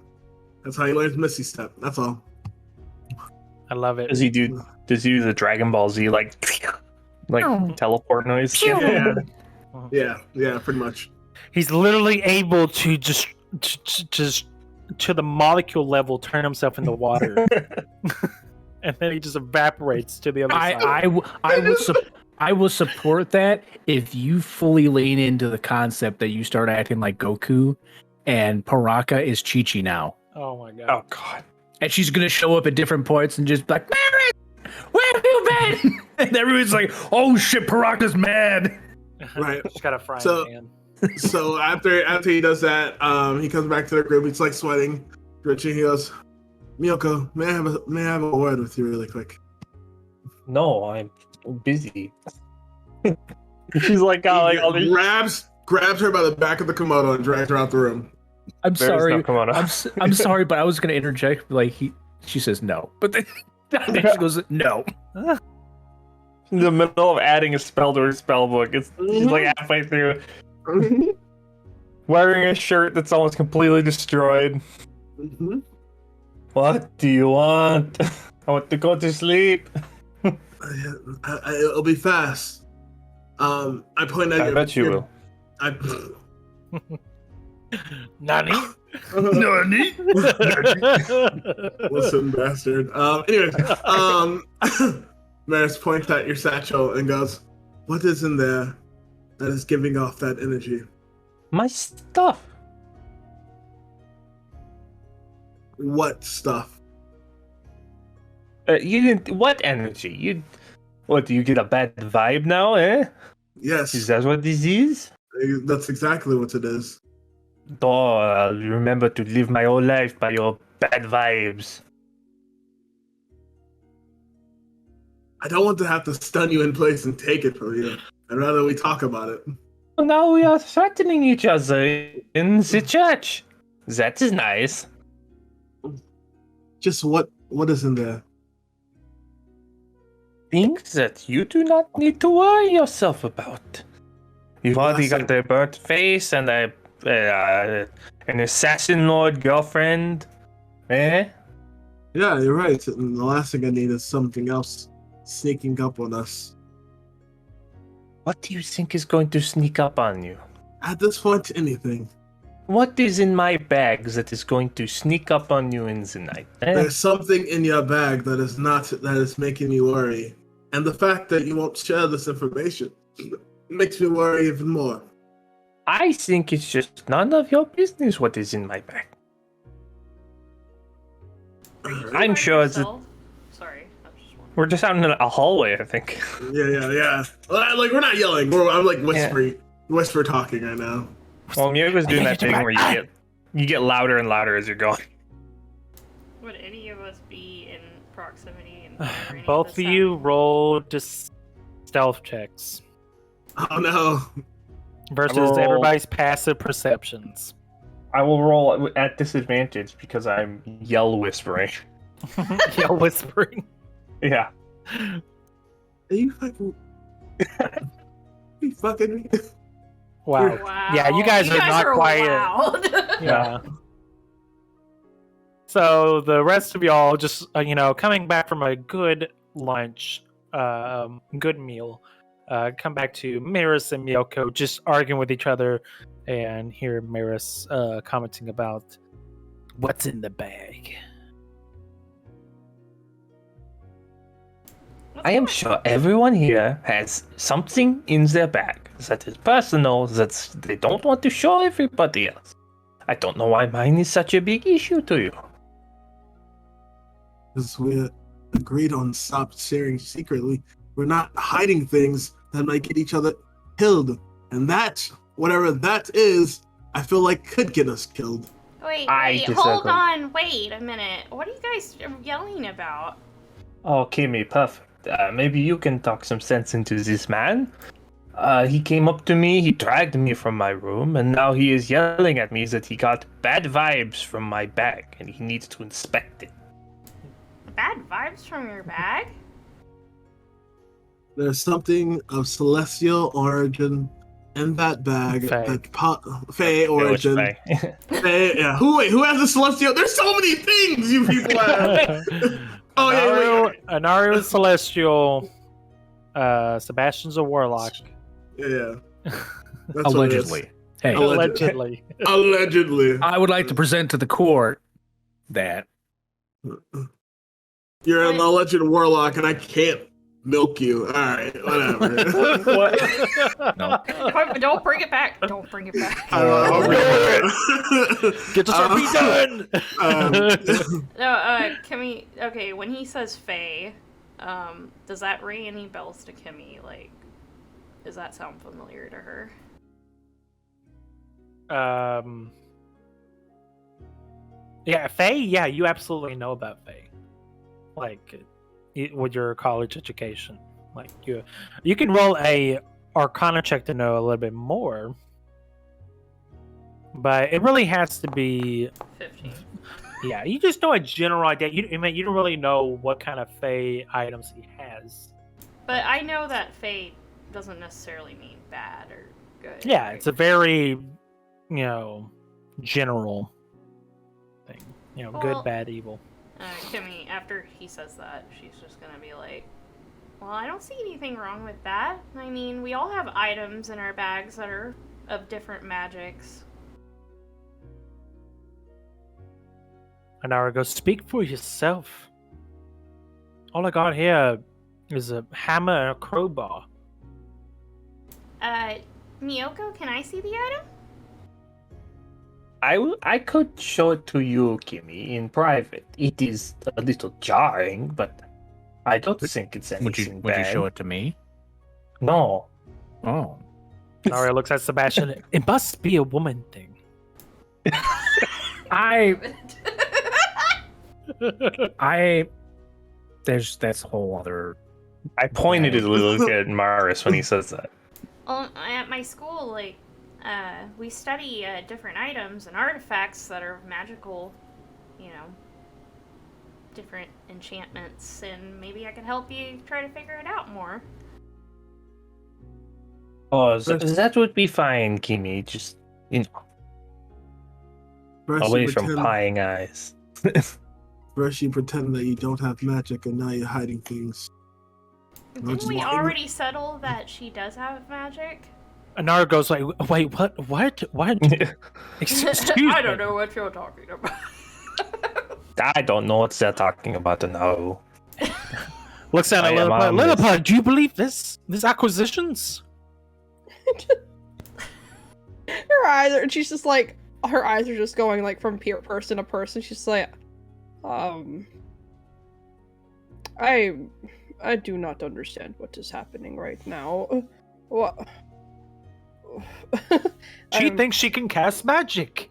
he learns Misty Step. That's all. I love it. Does he do the Dragon Ball Z like teleport noise? Yeah, pretty much. He's literally able to just to the molecule level turn himself into water, and then he just evaporates to the other side. I will support that if you fully lean into the concept that you start acting like Goku, and Paraca is Chi-Chi now. Oh my god. Oh god. And she's gonna show up at different points and just be like, Maris, where have you been? And everyone's like, oh shit, Paraca's mad. Right. She's got a frying So- pan. So after he does that, he comes back to the group. He's like sweating, Richie. He goes, Miyoko, may I have a word with you really quick? No, I'm busy. She's like, oh, like all these. grabs her by the back of the Komodo and drags her out the room. I'm There's sorry. no kimono. I'm sorry, but I was gonna interject. Like she says no, but then she goes no. In the middle of adding a spell to her spell book. She's like halfway through. Wearing a shirt that's almost completely destroyed. Mm-hmm. What do you want? I want to go to sleep. It'll be fast. I point at I bet you will. Nani? Nani? Listen, bastard. Anyways, Maris points at your satchel and goes, "What is in there that is giving off that energy?" My stuff. What stuff? You didn't. What energy? What? Do you get a bad vibe now? Eh? Yes, Is that what this is? that's exactly what it is. Oh, I'll remember to live my whole life by your bad vibes. I don't want to have to stun you in place and take it from you. I'd rather we talk about it. Well, now we are threatening each other in the church. That is nice. Just what is in there? Things that you do not need to worry yourself about. You've already got a burnt face and an assassin lord girlfriend. Eh? Yeah, you're right. And the last thing I need is something else sneaking up on us. What do you think is going to sneak up on you? At this point, anything. What is in my bag that is going to sneak up on you in the night? Eh? There's something in your bag that is making me worry. And the fact that you won't share this information makes me worry even more. I think it's just none of your business what is in my bag. I'm By sure that yourself? Sorry, I was just wondering. we're just out in a hallway, I think. Yeah. Like, we're not yelling. I'm like whisper talking right now. Well, Miyoko's doing that thing where you get louder and louder as you're going. Would any of us be in proximity? And hear any Both of the you sound? roll just stealth checks Oh no. versus roll- everybody's passive perceptions. I will roll at disadvantage because I'm yell whispering. Yell whispering. Yeah. Are you fucking... you fucking me? Wow. Wow. Yeah, you guys are not quiet. Loud. Yeah. So the rest of y'all just, coming back from a good lunch, good meal, come back to Maris and Miyoko just arguing with each other and hear Maris commenting about what's in the bag. What's I am going sure everyone here has something in their bag that is personal that they don't want to show everybody else. I don't know why mine is such a big issue to you. Because we agreed on stop sharing secretly. We're not hiding things that might get each other killed. And that, whatever that is, I feel like could get us killed. Wait, I hold disagree. on, wait a minute. What are you guys yelling about? Oh, Kimi, perfect. Maybe you can talk some sense into this man. He came up to me, he dragged me from my room, and now he is yelling at me that he got bad vibes from my bag, and he needs to inspect it. Bad vibes from your bag? There's something of celestial origin in that bag. Fae. Fae origin. Fae, yeah. Who has a celestial? There's so many things you people have. Oh yeah, wait. Anario is celestial. Sebastian's a warlock. Yeah. That's Allegedly. Hey, Allegedly. Allegedly. I would like to present to the court that You're an alleged warlock, and I can't milk you. All right, whatever. no. Don't bring it back. Don't bring it back. Get this RP done! No, Kimmy. Okay, when he says Fae, does that ring any bells to Kimmy? Like, does that sound familiar to her? Yeah, Fae. Yeah, you absolutely know about Fae. Like, with your college education, like you can roll a Arcana check to know a little bit more, but it really has to be 15. Yeah, you just know a general idea. You don't really know what kind of Fae items he has. But I know that Fae doesn't necessarily mean bad or good. Yeah, right? it's a very, general thing. Well, good, bad, evil. Kimmy, after he says that, she's just gonna be like, well, I don't see anything wrong with that. I mean, we all have items in our bags that are of different magics. Anara goes, speak for yourself. All I got here is a hammer and a crowbar. Miyoko, can I see the item? I could show it to you, Kimi, in private. It is a little jarring, but I don't think it's anything Would you bad. show it to me? No. Oh. Anara looks at Sebastian. It must be a woman thing. That's a whole other. I pointed it a little at Maris when he says that. Well, at my school, we study different items and artifacts that are magical, different enchantments, and maybe I could help you try to figure it out more. Oh, that would be fine, Kimi. Just, First away you from pretend- prying eyes. First you pretend that you don't have magic, and now you're hiding things. Didn't we already settle that she does have magic? Anara goes like, wait, what? Excuse me. I don't know what you're talking about. I don't know what they're talking about, no. Looks at I am on this. Lilliput, do you believe this? These acquisitions? Her eyes are, she's just like, her eyes are just going like from person to person. She's like, I do not understand what is happening right now. What? She thinks she can cast magic.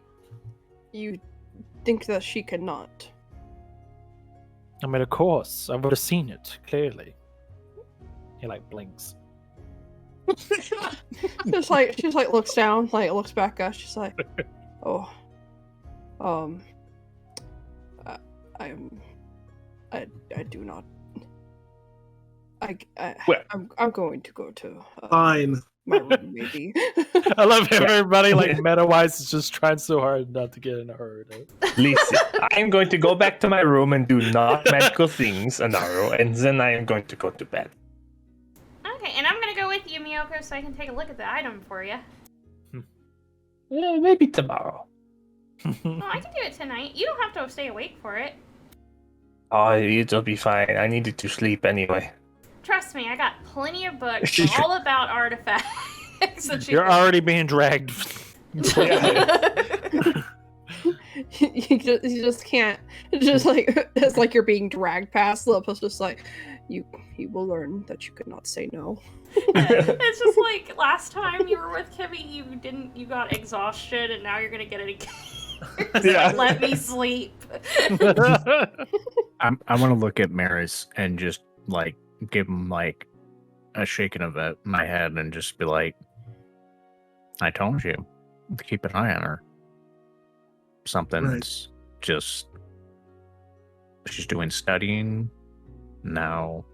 You think that she cannot? I mean, of course, I would have seen it clearly. He blinks. She's like looks down, looks back at us. She's like, oh, I do not. I'm going to go to Fine. my room, maybe. I love how everybody, meta-wise, is just trying so hard not to get in a hurry. Listen, I am going to go back to my room and do not magical things, Anaro, and then I am going to go to bed. Okay, and I'm gonna go with you, Miyoko, so I can take a look at the item for you. Yeah, maybe tomorrow. Oh, I can do it tonight. You don't have to stay awake for it. Oh, it'll be fine. I needed to sleep anyway. Trust me, I got plenty of books all about artifacts. That You're already being dragged. he just can't. Just like it's like you're being dragged past. Liliput's just like, you will learn that you could not say no. It's just like last time you were with Kimmy, you got exhaustion, and now you're gonna get it again. Yeah. Like, let me sleep. I want to look at Maris and just like give him like a shaking of my head and just be like, I told you to keep an eye on her. Something's just, she's doing studying now.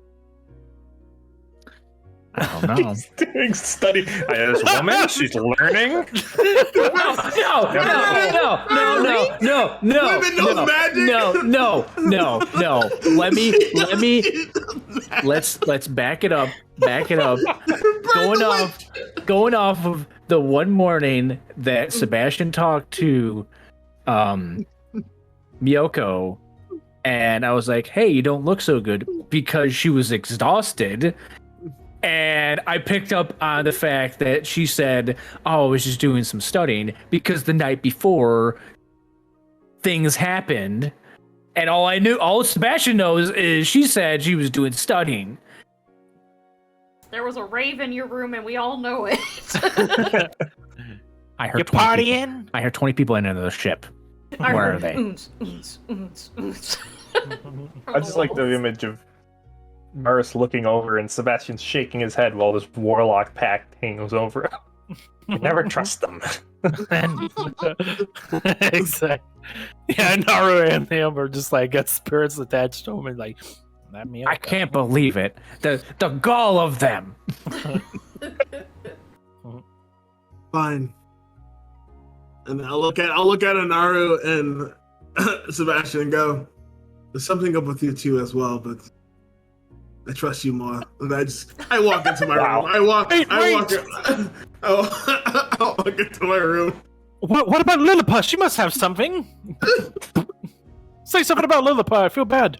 I don't know. Doing study. This woman, she's learning. No. Women know magic. No. Let's back it up. Going off of the one morning that Sebastian talked to Miyoko, and I was like, hey, you don't look so good, because she was exhausted. And I picked up on the fact that she said, oh, I was just doing some studying, because the night before things happened. And all Sebastian knows is she said she was doing studying. There was a rave in your room, and we all know it. I heard You 20 people. partying? I heard 20 people into the ship. Where are they? I just like the image of Maris looking over and Sebastian's shaking his head while this warlock pack hangs over him. You never trust them. Exactly. Yeah, Naru and him are just like got spirits attached to them and like, let me. I can't believe it. The gall of them. Fine. And I'll look at Anaru and Sebastian and go, there's something up with you two as well, but I trust you more. And I walk into my room. I walk into my room. What about Lilliput? She must have something. Say something about Lilliput. I feel bad.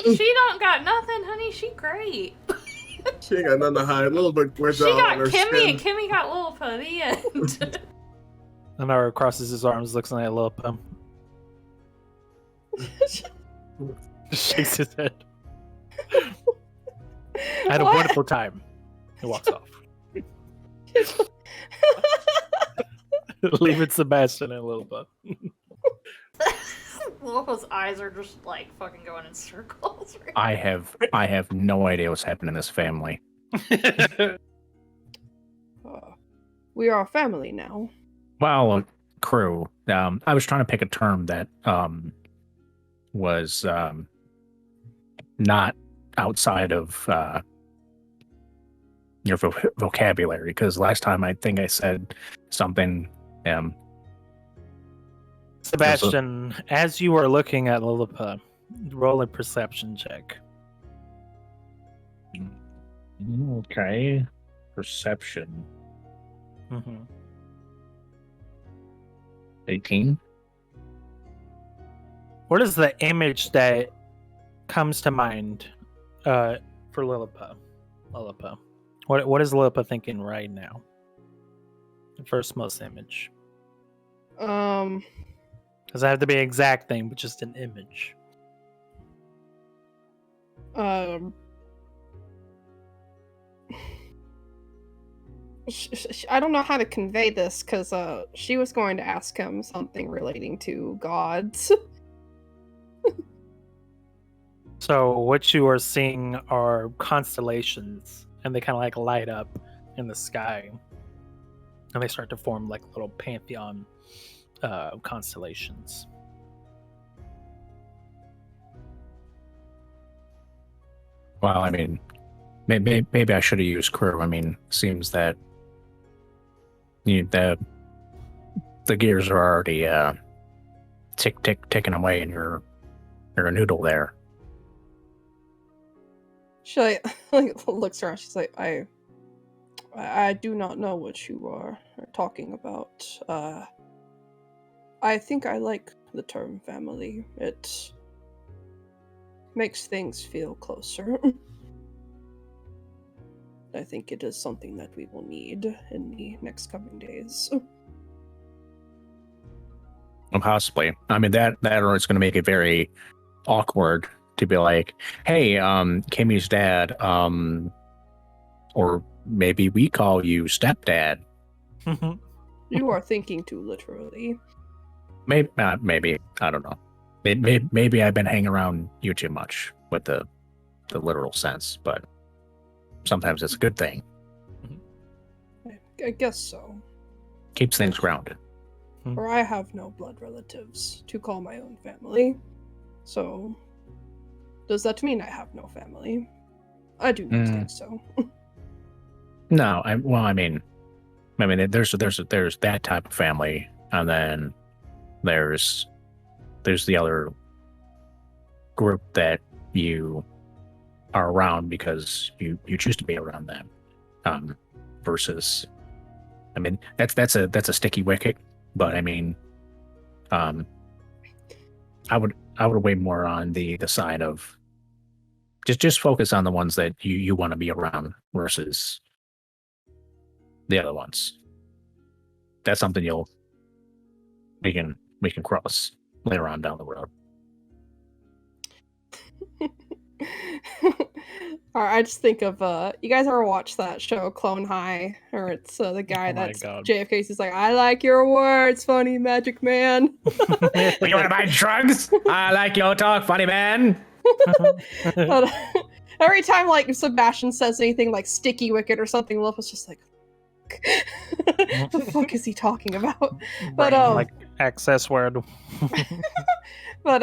She don't got nothing, honey. She great. She ain't got nothing to hide. A little bit wears She out got on her Kimmy, skin. and Kimmy got Liliput. The end. Naru crosses his arms, looks at Lilliput. Shakes his head. I had a What? wonderful time. He walks off. Leave it Sebastian and Lilliput. Liliput's eyes are just like fucking going in circles. Right? I have no idea what's happening in this family. We are a family now. Well, crew. I was trying to pick a term that was not outside of your vocabulary, because last time I think I said something. Sebastian, as you are looking at Lilliput, roll a perception check. Okay, perception. Mm-hmm. 18. What is the image that comes to mind for Lilliput? What is Lilliput thinking right now? The first most image. Doesn't have to be an exact thing, but just an image. I don't know how to convey this because she was going to ask him something relating to gods. So what you are seeing are constellations, and they kind of like light up in the sky, and they start to form like little pantheon constellations. Well, I mean, maybe I should have used crew. I mean, seems that the gears are already ticking away, and you're a noodle there. She like looks around. She's like, I do not know what you are talking about. I think I like the term family. It makes things feel closer. I think it is something that we will need in the next coming days. Possibly. I mean, that or it's going to make it very awkward to be like, hey, Kimmy's dad, or maybe we call you stepdad. You are thinking too literally. Maybe I don't know. Maybe I've been hanging around you too much with the literal sense, but sometimes it's a good thing. I guess so. Keeps things grounded. For I have no blood relatives to call my own family. So, does that mean I have no family? I do not think so. No, I mean, there's that type of family, and then there's the other group that you are around because you choose to be around them. Versus, I mean, that's a sticky wicket, but I mean, I would weigh more on the side of just focus on the ones that you want to be around versus the other ones. That's something we can cross later on down the road. Alright, I just think of you guys ever watch that show Clone High? Or it's the guy Oh my that's God. JFK's is like, I like your words, funny magic man. You want to buy drugs? I like your talk, funny man. But every time like Sebastian says anything like sticky wicket or something, Lilith's just like the fuck is he talking about? But Brain, like access word. but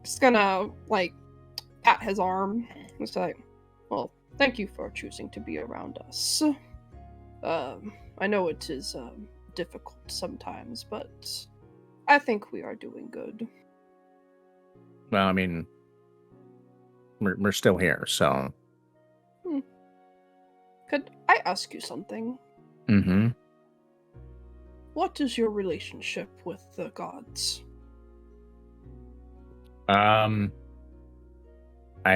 just gonna like pat his arm and say, well, thank you for choosing to be around us. I know it is difficult sometimes, but I think we are doing good. Well, I mean, we're still here, so. Could I ask you something? Mm-hmm. What is your relationship with the gods? I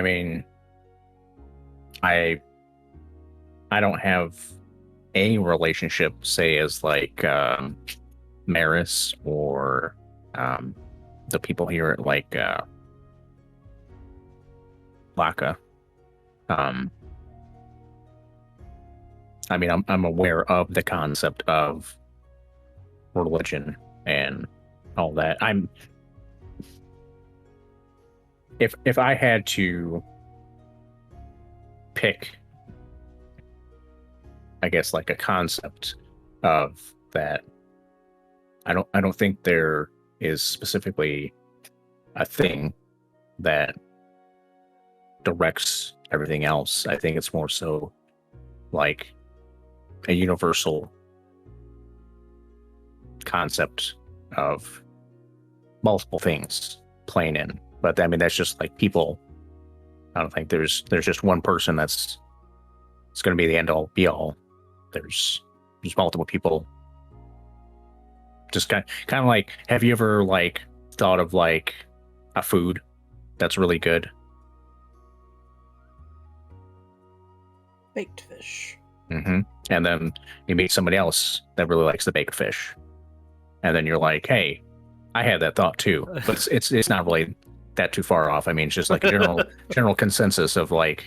mean, I don't have a relationship, say, as like Maris or the people here at like Laka. I mean, I'm aware of the concept of religion and all that. If I had to pick, I guess, like a concept of that, I don't think there is specifically a thing that directs everything else. I think it's more so like a universal concept of multiple things playing in. But I mean, that's just like people. I don't think there's just one person it's going to be the end all be all. There's multiple people. Just kind of like, have you ever like thought of like a food that's really good? Baked fish. Mm-hmm. And then you meet somebody else that really likes the baked fish, and then you're like, hey, I had that thought too, but it's not really that too far off. I mean, it's just like a general consensus of like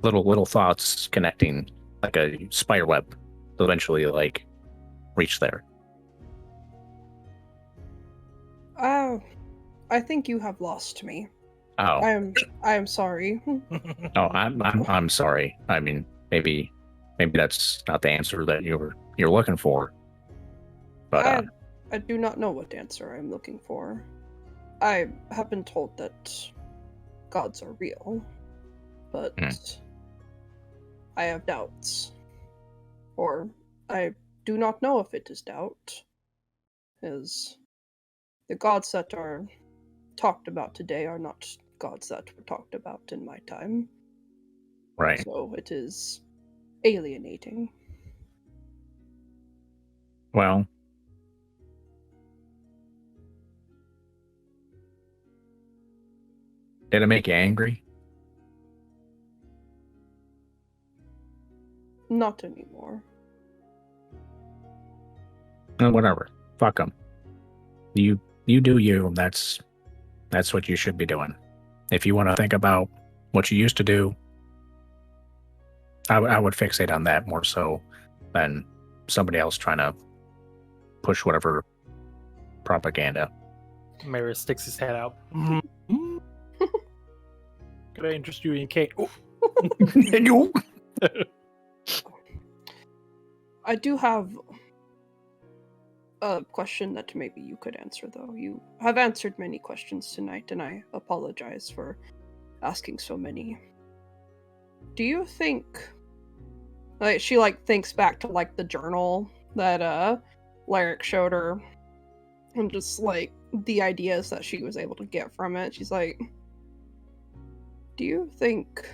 little thoughts connecting, like a spider web, to eventually like reach there. I think you have lost me. Oh, I am sorry. oh, I'm sorry. I mean, maybe that's not the answer that you're looking for. But I do not know what answer I'm looking for. I have been told that gods are real, but I have doubts. Or I do not know if it is doubt, as the gods that are talked about today are not gods that were talked about in my time. right. So it is alienating. Well, did it make you angry? Not anymore. Whatever. Fuck them. You do you. That's what you should be doing. If you want to think about what you used to do, I would fixate on that more so than somebody else trying to push whatever propaganda. Mara sticks his head out. Could I interest you in Kate? Oh. You. I do have a question that maybe you could answer, though. You have answered many questions tonight, and I apologize for asking so many. Do you think... Like, she, thinks back to, the journal that, Lyric showed her, and just, the ideas that she was able to get from it. She's like, do you think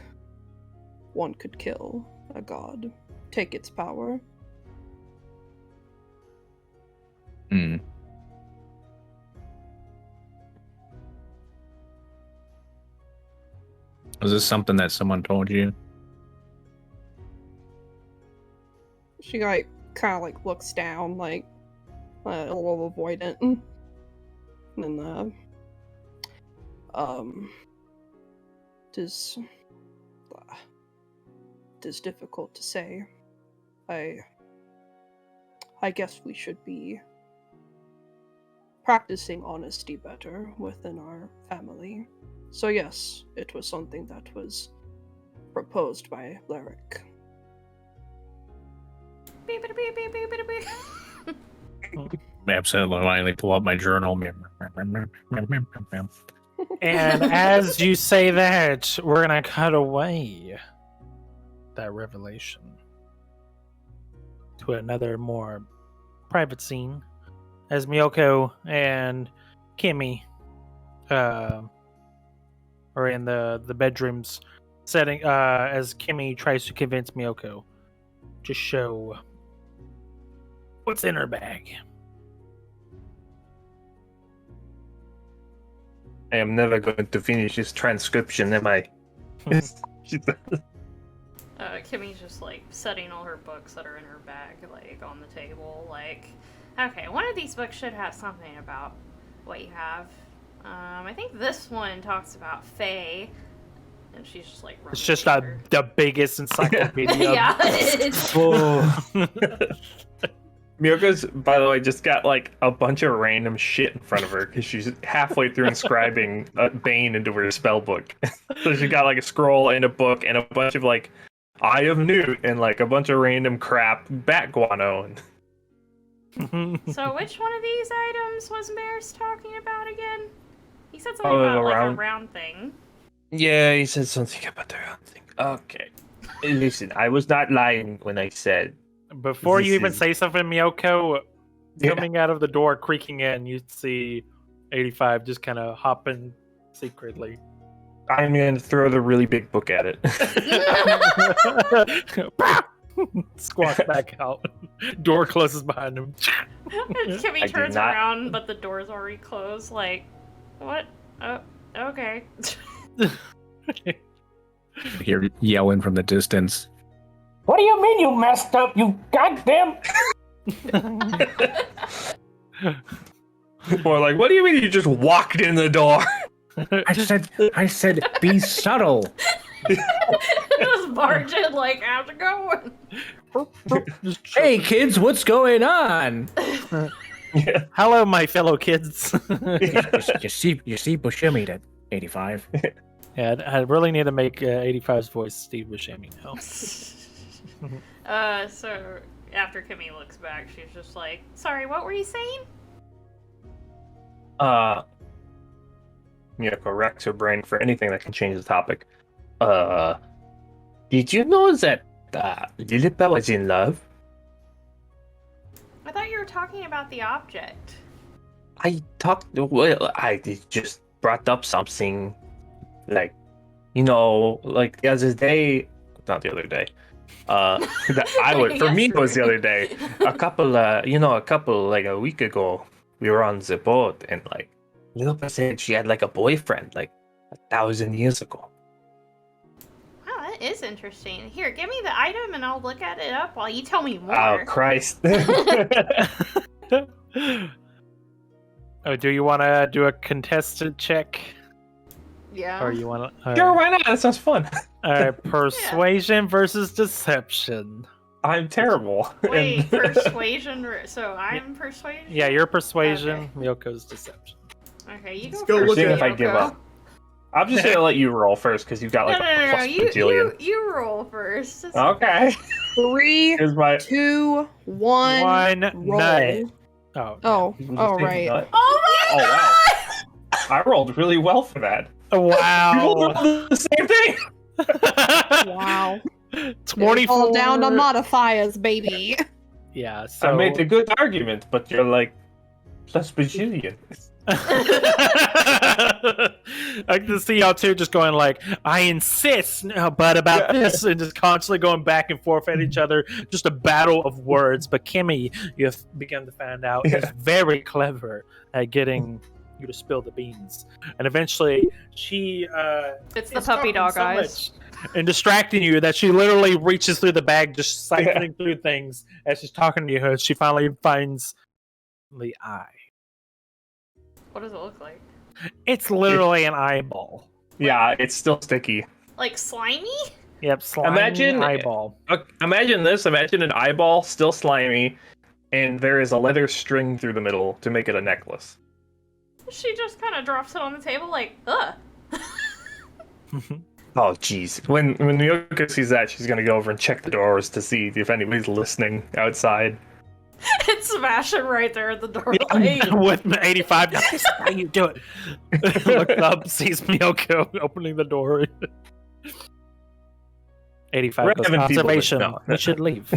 one could kill a god, take its power? Hmm. Was this something that someone told you? She kind of looks down, a little avoidant, and then it is difficult to say. I guess we should be practicing honesty better within our family. So yes, it was something that was proposed by Lyric. Absolutely. Pull up my journal. And as you say that, we're gonna cut away that revelation to another more private scene as Miyoko and Kimi are in the bedrooms setting as Kimi tries to convince Miyoko to show what's in her bag. I am never going to finish this transcription, am I? Kimmy's just setting all her books that are in her bag on the table. Okay, one of these books should have something about what you have. I think this one talks about Fae, and she's just it's just the biggest encyclopedia. Yeah. Miyoko's, by the way, just got a bunch of random shit in front of her because she's halfway through inscribing Bane into her spell book. So she got a scroll and a book and a bunch of Eye of Newt and a bunch of random crap bat guano. So which one of these items was Maris talking about again? He said something about a round thing. Yeah, he said something about the round thing. Okay. Listen, I was not lying when I said. Before you even say something, Miyoko, coming out of the door, creaking in, you see 85 just kind of hopping secretly. I'm going to throw the really big book at it. Squawks back out. Door closes behind him. Kimmy turns around, but the door's already closed. What? Oh, okay. Hear yelling from the distance. What do you mean you messed up, you goddamn... Or what do you mean you just walked in the door? I said, be subtle. Just barge in how's it going? Hey, kids, what's going on? Yeah. Hello, my fellow kids. You see Buscemi at 85. Yeah, I really need to make 85's voice Steve Buscemi now. So after Kimmy looks back, she's just sorry, what were you saying? Miyako racks her brain for anything that can change the topic. Did you know that Lilipet was in love? I thought you were talking about the object. I just brought up something the other day, not the other day. That I would, for me, it was the other day. A couple, a week ago, we were on the boat, and Lilipet said she had a boyfriend 1,000 years ago. Wow, that is interesting. Here, give me the item, and I'll look at it up while you tell me more. Oh Christ! Oh, do you want to do a contested check? Yeah. Or you want to... Sure, why not? That sounds fun. Persuasion versus deception. I'm terrible. Wait, And- persuasion. So I'm persuasion. Yeah, your persuasion, Miyoko's deception. Okay, you Let's go go first. look Seeing at if I give Miyoko. up. I'm just gonna let you roll first because you've got like No, a plus you bajillion. you roll first. It's- Okay. 3, Here's my. 2, 1. One roll. nut. Oh. Oh, right. Nut. Oh my Oh god! wow! I rolled really well for that. You both Wow. rolled the same thing. Wow. 24. All down to modifiers, baby. Yeah, so... I made the good argument, but you're like plus bajillion. I can see y'all two just going like, I insist now, but about this, and just constantly going back and forth at each other. Just a battle of words. But Kimi, you have begun to find out, is very clever at getting you to spill the beans. And eventually, she It's the is puppy talking dog so eyes. much and distracting you that she literally reaches through the bag, just siphoning through things as she's talking to you. She finally finds the eye. What does it look like? It's literally an eyeball. Yeah, it's still sticky. Like slimy? Yep, slimy Imagine- eyeball. Imagine this. Imagine an eyeball, still slimy, and there is a leather string through the middle to make it a necklace. She just kind of drops it on the table, like, ugh. Oh, jeez. When Miyoko sees that, she's gonna go over and check the doors to see if anybody's listening outside. It's Sebastian right there at the doorway. With 85, this is how you do it. Looks up, sees Miyoko opening the door. 85 We're goes, having people that- conservation. no. We should leave.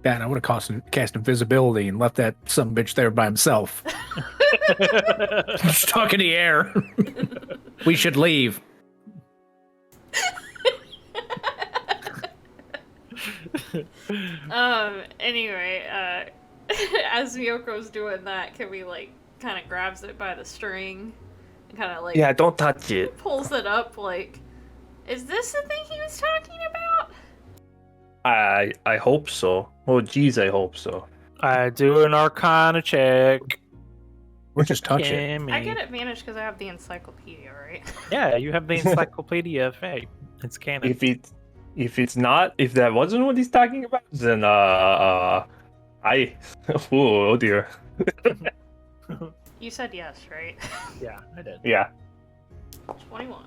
Man, I would have cast invisibility and left that some bitch there by himself. Stuck in the air. We should leave. Anyway, as Miyoko's doing that, Kimi, like, kind of grabs it by the string and kind of, like, Yeah, don't touch it. pulls it up, like, is this the thing he was talking about? I hope so. Oh, jeez, I hope so. I do an arcana check. Or just touch it. Kimmy. I get advantage because I have the encyclopedia, right? Yeah, you have the encyclopedia of Fae. It's canon. If that wasn't what he's talking about, then oh dear. You said yes, right? Yeah, I did. Yeah. 21.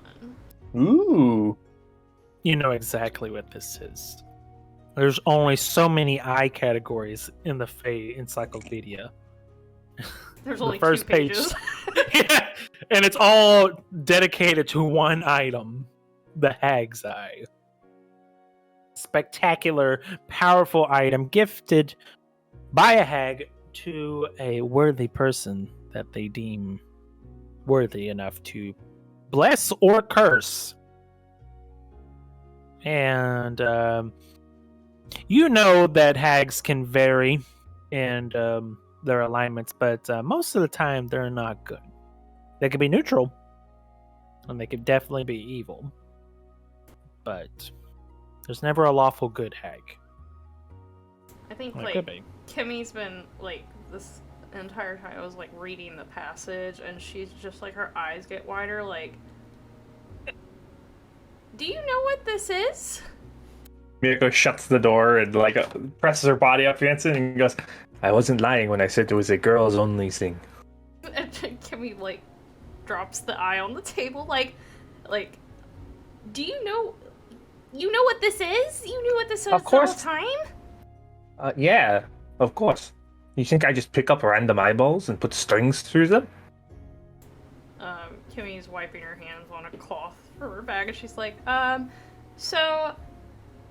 Ooh. You know exactly what this is. There's only so many eye categories in the Fae encyclopedia. There's The only first two page. pages. Yeah, and it's all dedicated to one item, the Hag's Eye. Spectacular, powerful item gifted by a hag to a worthy person that they deem worthy enough to bless or curse. And you know that hags can vary in their alignments, but most of the time they're not good. They can be neutral, and they can definitely be evil. But there's never a lawful good hag. I think, Well, it like, could be. Kimmy's been, like, this entire time I was, like, reading the passage, and she's just, like, her eyes get wider, like, do you know what this is? Miyako shuts the door and like presses her body up against it and goes, "I wasn't lying when I said it was a girls only thing." And Kimmy, like, drops the eye on the table, like, do you know what this is? You knew what this was Of course. the whole time? Yeah, of course. You think I just pick up random eyeballs and put strings through them? Kimmy's wiping her hands on a cloth from her bag, and she's like, so,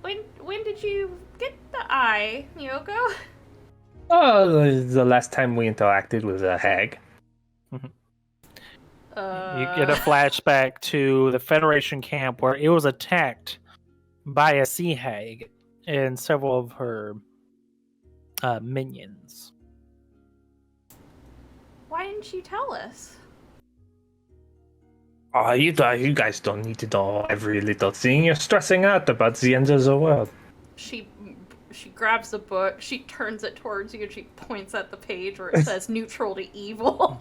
when did you get the eye, Miyoko? Oh, the last time we interacted with a hag. You get a flashback to the Federation camp where it was attacked by a sea hag and several of her minions. Why didn't you tell us? Oh, you guys don't need to know every little thing. You're stressing out about the end of the world. She she grabs the book, she turns it towards you, and she points at the page where it says neutral to evil.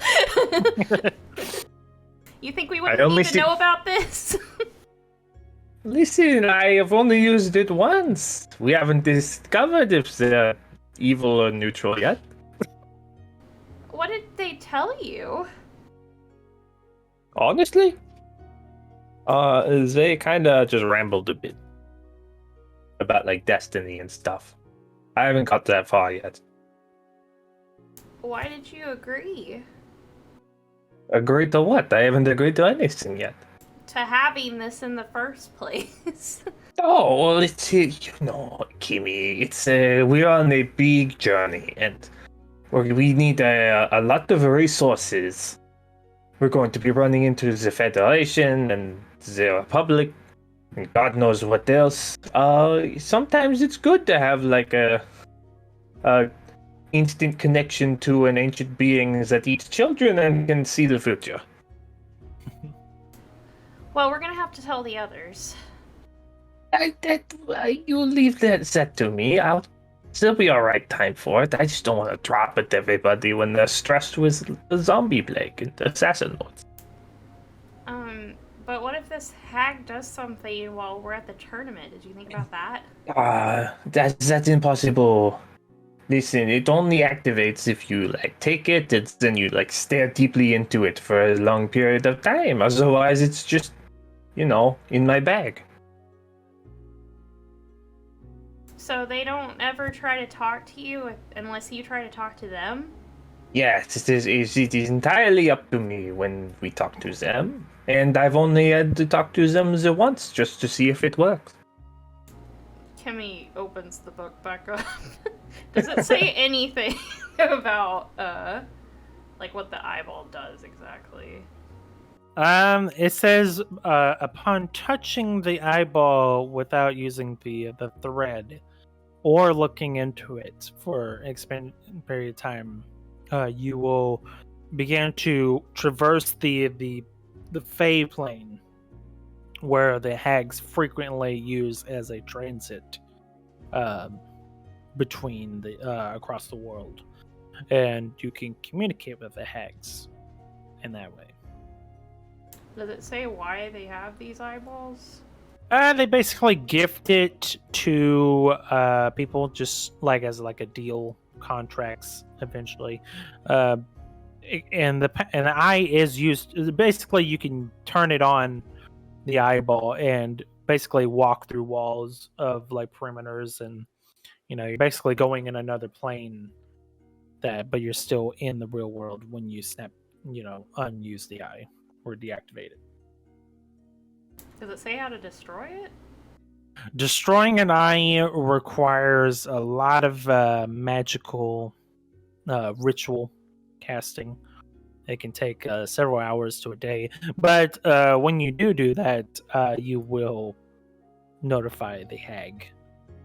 You think we wouldn't need to know about this? Listen, I have only used it once. We haven't discovered if they're evil or neutral yet. What did they tell you? Honestly, they kind of just rambled a bit about like destiny and stuff. I haven't got that far yet. Why did you agree? Agree to what? I haven't agreed to anything yet. To having this in the first place. Oh, well, it's, Kimi, it's, we're on a big journey, and we need a lot of resources. We're going to be running into the Federation and the Republic, and God knows what else. Sometimes it's good to have, like, a instant connection to an ancient being that eats children and can see the future. Well, we're gonna have to tell the others. You leave that to me. I'll still be alright time for it. I just don't want to drop it to everybody when they're stressed with the zombie plague and the assassin lords. But what if this hag does something while we're at the tournament? Did you think about that? That's impossible. Listen, it only activates if you like take it, and then you like stare deeply into it for a long period of time. Otherwise, it's just, in my bag. So they don't ever try to talk to you unless you try to talk to them? Yes, it is entirely up to me when we talk to them. And I've only had to talk to them once just to see if it works. Kimmy opens the book back up. Does it say anything about, like what the eyeball does exactly? It says, upon touching the eyeball without using the thread or looking into it for an extended period of time, you will begin to traverse the Fey plane, where the hags frequently use as a transit between across the world, and you can communicate with the hags in that way. Does it say why they have these eyeballs? They basically gift it to people just like as like a deal, contracts eventually. And the eye is used. Basically, you can turn it on, the eyeball, and basically walk through walls of like perimeters, and you're basically going in another plane. But you're still in the real world when you unuse the eye or deactivate it. Does it say how to destroy it? Destroying an eye requires a lot of magical ritual casting. It can take several hours to a day, but when you do that, you will notify the hag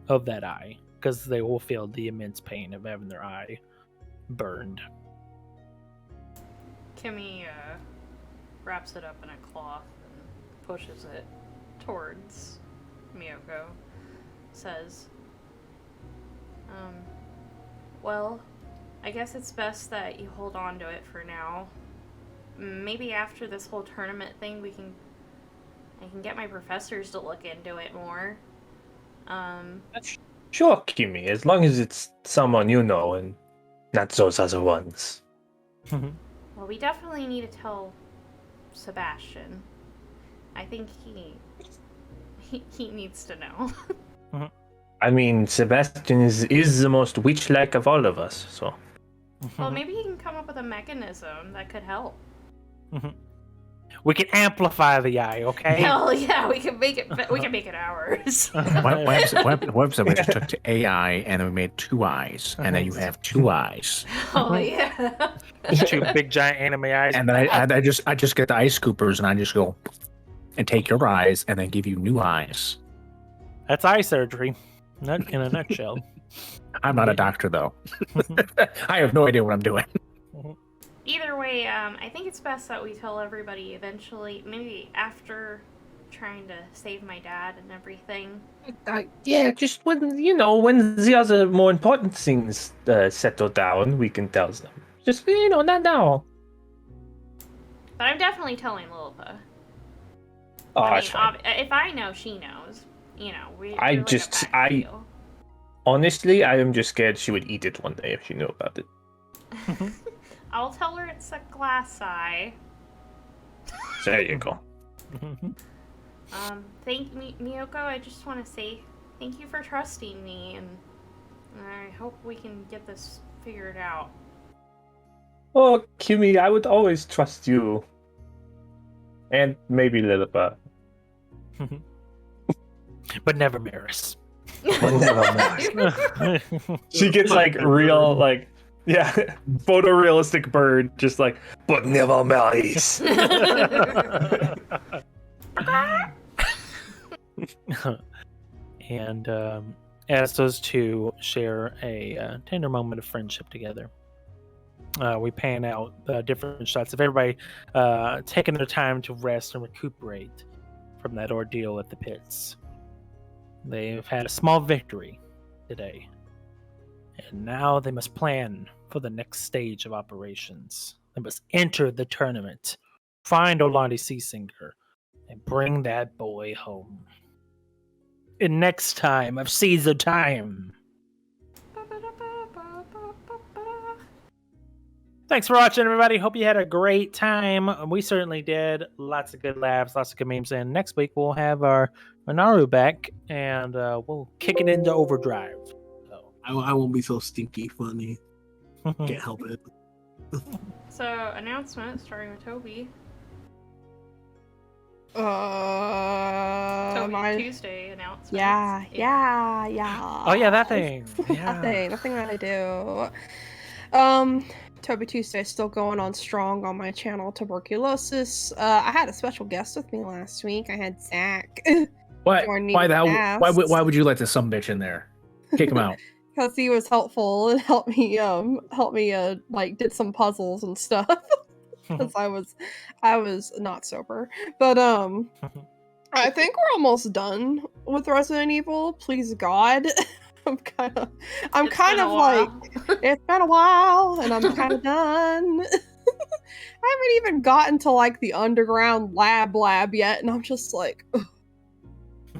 of that eye, because they will feel the immense pain of having their eye burned. Kimmy wraps it up in a cloth and pushes it towards Miyoko. Says, well, I guess it's best that you hold on to it for now. Maybe after this whole tournament thing, I can get my professors to look into it more. Sure, Kimi, as long as it's someone you know and not those other ones. Well, we definitely need to tell Sebastian. I think he needs to know. I mean, Sebastian is the most witch-like of all of us, so... Well, maybe he can come up with a mechanism that could help. We can amplify the eye, okay? Hell yeah, we can make it ours. What if we just took to AI and then we made two eyes, and then you have two eyes, Oh yeah. Two big giant anime eyes. and then I just get the eye scoopers and I just go and take your eyes and then give you new eyes. That's eye surgery, not in a nutshell. I'm not a doctor though. I have no idea what I'm doing. Either way, I think it's best that we tell everybody eventually, maybe after trying to save my dad and everything. Yeah, just when the other more important things settle down, we can tell them. Just not now. But I'm definitely telling Lilippa. Oh, I that's mean, fine. if I know, she knows. We're I like just- a pack deal. Honestly, I am just scared she would eat it one day if she knew about it. I'll tell her it's a glass eye. There you go. Thank Miyoko. I just want to say thank you for trusting me, and I hope we can get this figured out. Oh, Kimi, I would always trust you. And maybe Lilippa. But never Maris. But never She gets real, photorealistic bird, just but never Maris. And as those two share a tender moment of friendship together, we pan out different shots of everybody taking their time to rest and recuperate from that ordeal at the pits. They've had a small victory today, and now they must plan for the next stage of operations. They must enter the tournament, find Olani Sea-Singer, and bring that boy home. And next time of Caesar Time. Thanks for watching, everybody. Hope you had a great time. We certainly did. Lots of good laughs, lots of good memes. And next week, we'll have our Naru back, and we'll kick it into overdrive. So. I won't be so stinky funny. Can't help it. So, announcement starting with Toby. My Tuesday announcement. yeah. Oh yeah, that thing. Nothing that I do. Toby Tuesday still going on strong on my channel, Tuberculosis. I had a special guest with me last week. I had Zach. Why? join me Why with the hell? tasks. Why would you let this sumbitch in there? Kick him out. Because he was helpful and helped me did some puzzles and stuff. Because I was not sober. But I think we're almost done with Resident Evil. Please God. I'm kind of like, it's been a while and I'm kind of done. I haven't even gotten to the underground lab yet, and I'm just like, ugh.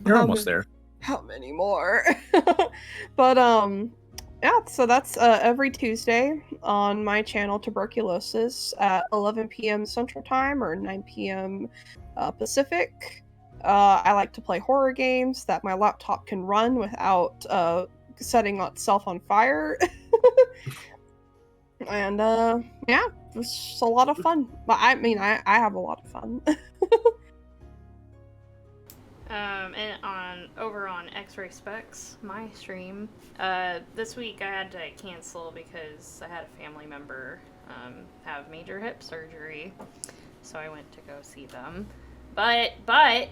You're almost there. How many more? But yeah, so that's every Tuesday on my channel, Tuberculosis, at 11 p.m. Central Time or 9 p.m. Pacific. I like to play horror games that my laptop can run without setting itself on fire. And yeah, it's just a lot of fun. But I mean, I have a lot of fun. And over on X-Ray Specs, my stream, this week I had to cancel because I had a family member have major hip surgery, so I went to go see them. But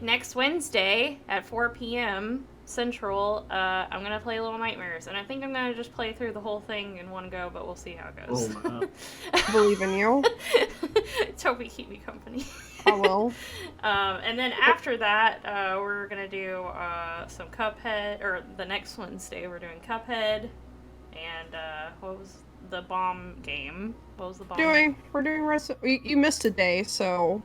next Wednesday at 4 p.m. Central, I'm gonna play Little Nightmares, and I think I'm gonna just play through the whole thing in one go, but we'll see how it goes. Oh, wow. I believe in you. Toby, keep me company. I will. And then after that, we're gonna do some Cuphead, or the next Wednesday we're doing Cuphead, and what was the bomb game? What was the bomb? We're doing you missed a day, so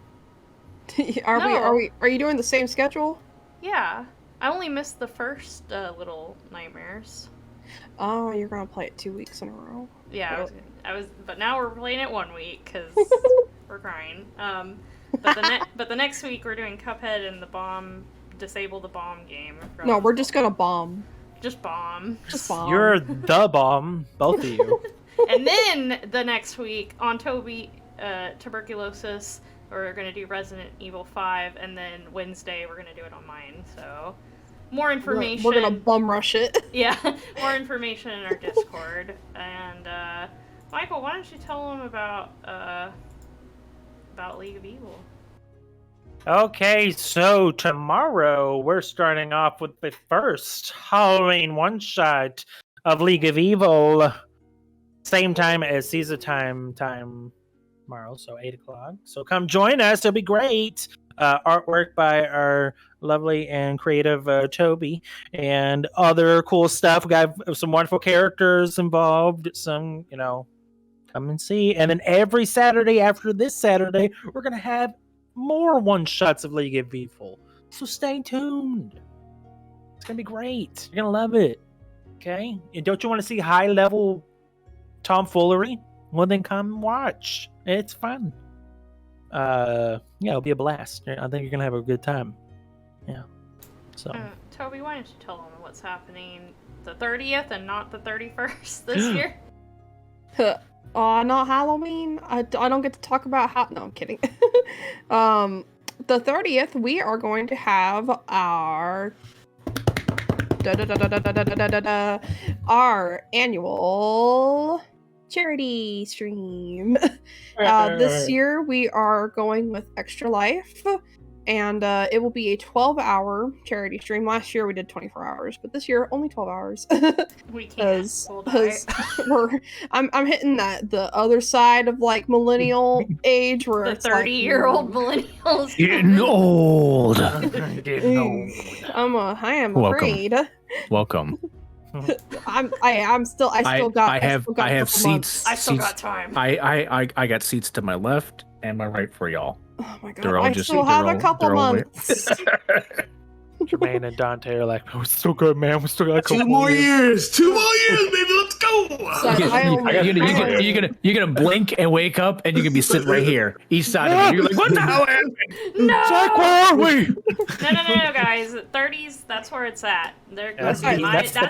are you doing the same schedule? Yeah, I only missed the first Little Nightmares. Oh, you're gonna play it 2 weeks in a row. Yeah, I was, but now we're playing it 1 week because we're crying. But the next week we're doing Cuphead and disable the bomb game. No, we're just gonna bomb. Just bomb. Just bomb. You're the bomb, both of you. And then the next week on Toby Tuberculosis, we're gonna do Resident Evil 5, and then Wednesday we're gonna do it on mine. So more information. We're gonna bum rush it. Yeah, more information in our Discord. And Michael, why don't you tell them about League of Evil? Okay, so tomorrow we're starting off with the first Halloween one-shot of League of Evil. Same time as Caesar time tomorrow, so 8 o'clock. So come join us, it'll be great. Artwork by our lovely and creative Toby, and other cool stuff. We got some wonderful characters involved. Some, come and see. And then every Saturday after this Saturday, we're gonna have more one shots of League of Evil. So stay tuned. It's gonna be great. You're gonna love it. Okay? And don't you want to see high level tomfoolery? Well, then come watch. It's fun. It'll be a blast. I think you're gonna have a good time. Yeah. So Toby, why don't you tell them what's happening the 30th and not the 31st this year? Not Halloween. I don't get to talk about how. No, I'm kidding. The 30th, we are going to have our our annual charity stream. This year, we are going with Extra Life, and it will be a 12-hour charity stream. Last year, we did 24 hours, but this year, only 12 hours. We can't. We'll die. I'm hitting the other side of like millennial age where The it's like 30-year-old millennials. Getting old. getting old. I am Welcome. afraid. Welcome. I still got I a have couple seats. months. I still seats- got time. I got seats to my left and my right for y'all. Oh my god! They're all I just still have a couple they're all months. Jermaine and Dante are like, we're still good, man. We still got a couple 2 more years. 2 more years, baby. Let's go. You're gonna blink and wake up, and you're gonna be sitting right here, east side of me. You're like, what the hell happened? No! Zach, where are we? No, guys. 30s, that's where it's at. That's That's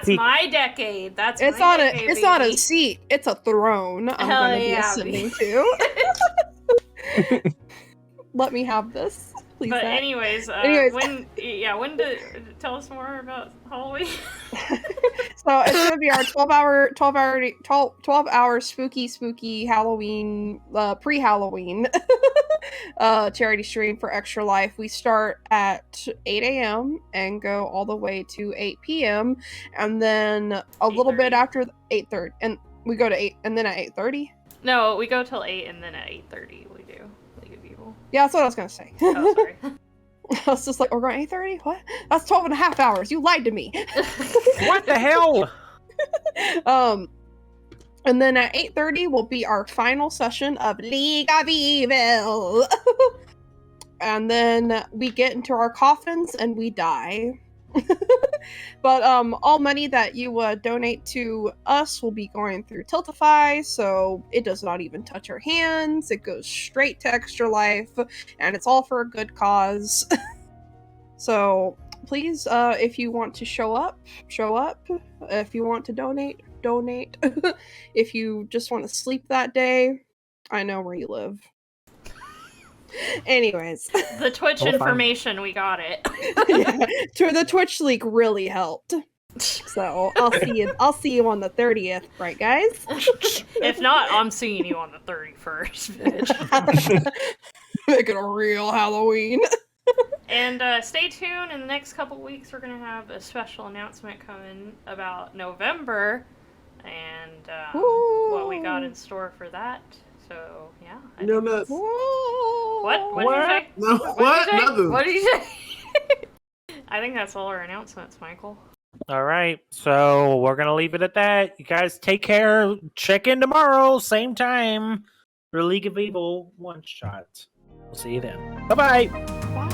the my decade. That's It's my not decade, it's not a baby. seat. It's a throne. I'm Hell gonna yeah, be ascending baby. to. Let me have this, please. But Zach. anyways, Anyways. when tell us more about Halloween? So it's gonna be our 12 hour spooky Halloween pre-Halloween charity stream for Extra Life. We start at 8 a.m. and go all the way to 8 p.m. and then a little bit 8:30. after 8:30, and we go to 8 and then at 8:30. No, we go till 8 and then at 8:30 we do League of Evil. Yeah, that's what I was gonna say. Oh, sorry. I was just like, we're going 8:30? What? That's 12 and a half hours. You lied to me. What the hell? And then at 8:30 will be our final session of League of Evil. And then we get into our coffins and we die. But all money that you donate to us will be going through Tiltify, so it does not even touch our hands. It goes straight to Extra Life, and it's all for a good cause. So please, if you want to show up. If you want to donate. If you just want to sleep that day, I know where you live. Anyways, The Twitch Oh, fine. information, we got it. yeah, the Twitch leak really helped. So I'll see you on the 30th, right, guys? If not, I'm seeing you on the 31st, bitch. Make it a real Halloween. And stay tuned. In the next couple weeks, we're gonna have a special announcement coming about November and what we got in store for that. So yeah. I No, think- nuts. What? What did you say? No, what? Did you say? Nothing. What did you say? I think that's all our announcements, Michael. All right, so we're gonna leave it at that. You guys take care. Check in tomorrow, same time, for League of Evil one shot. We'll see you then. Bye-bye. Bye.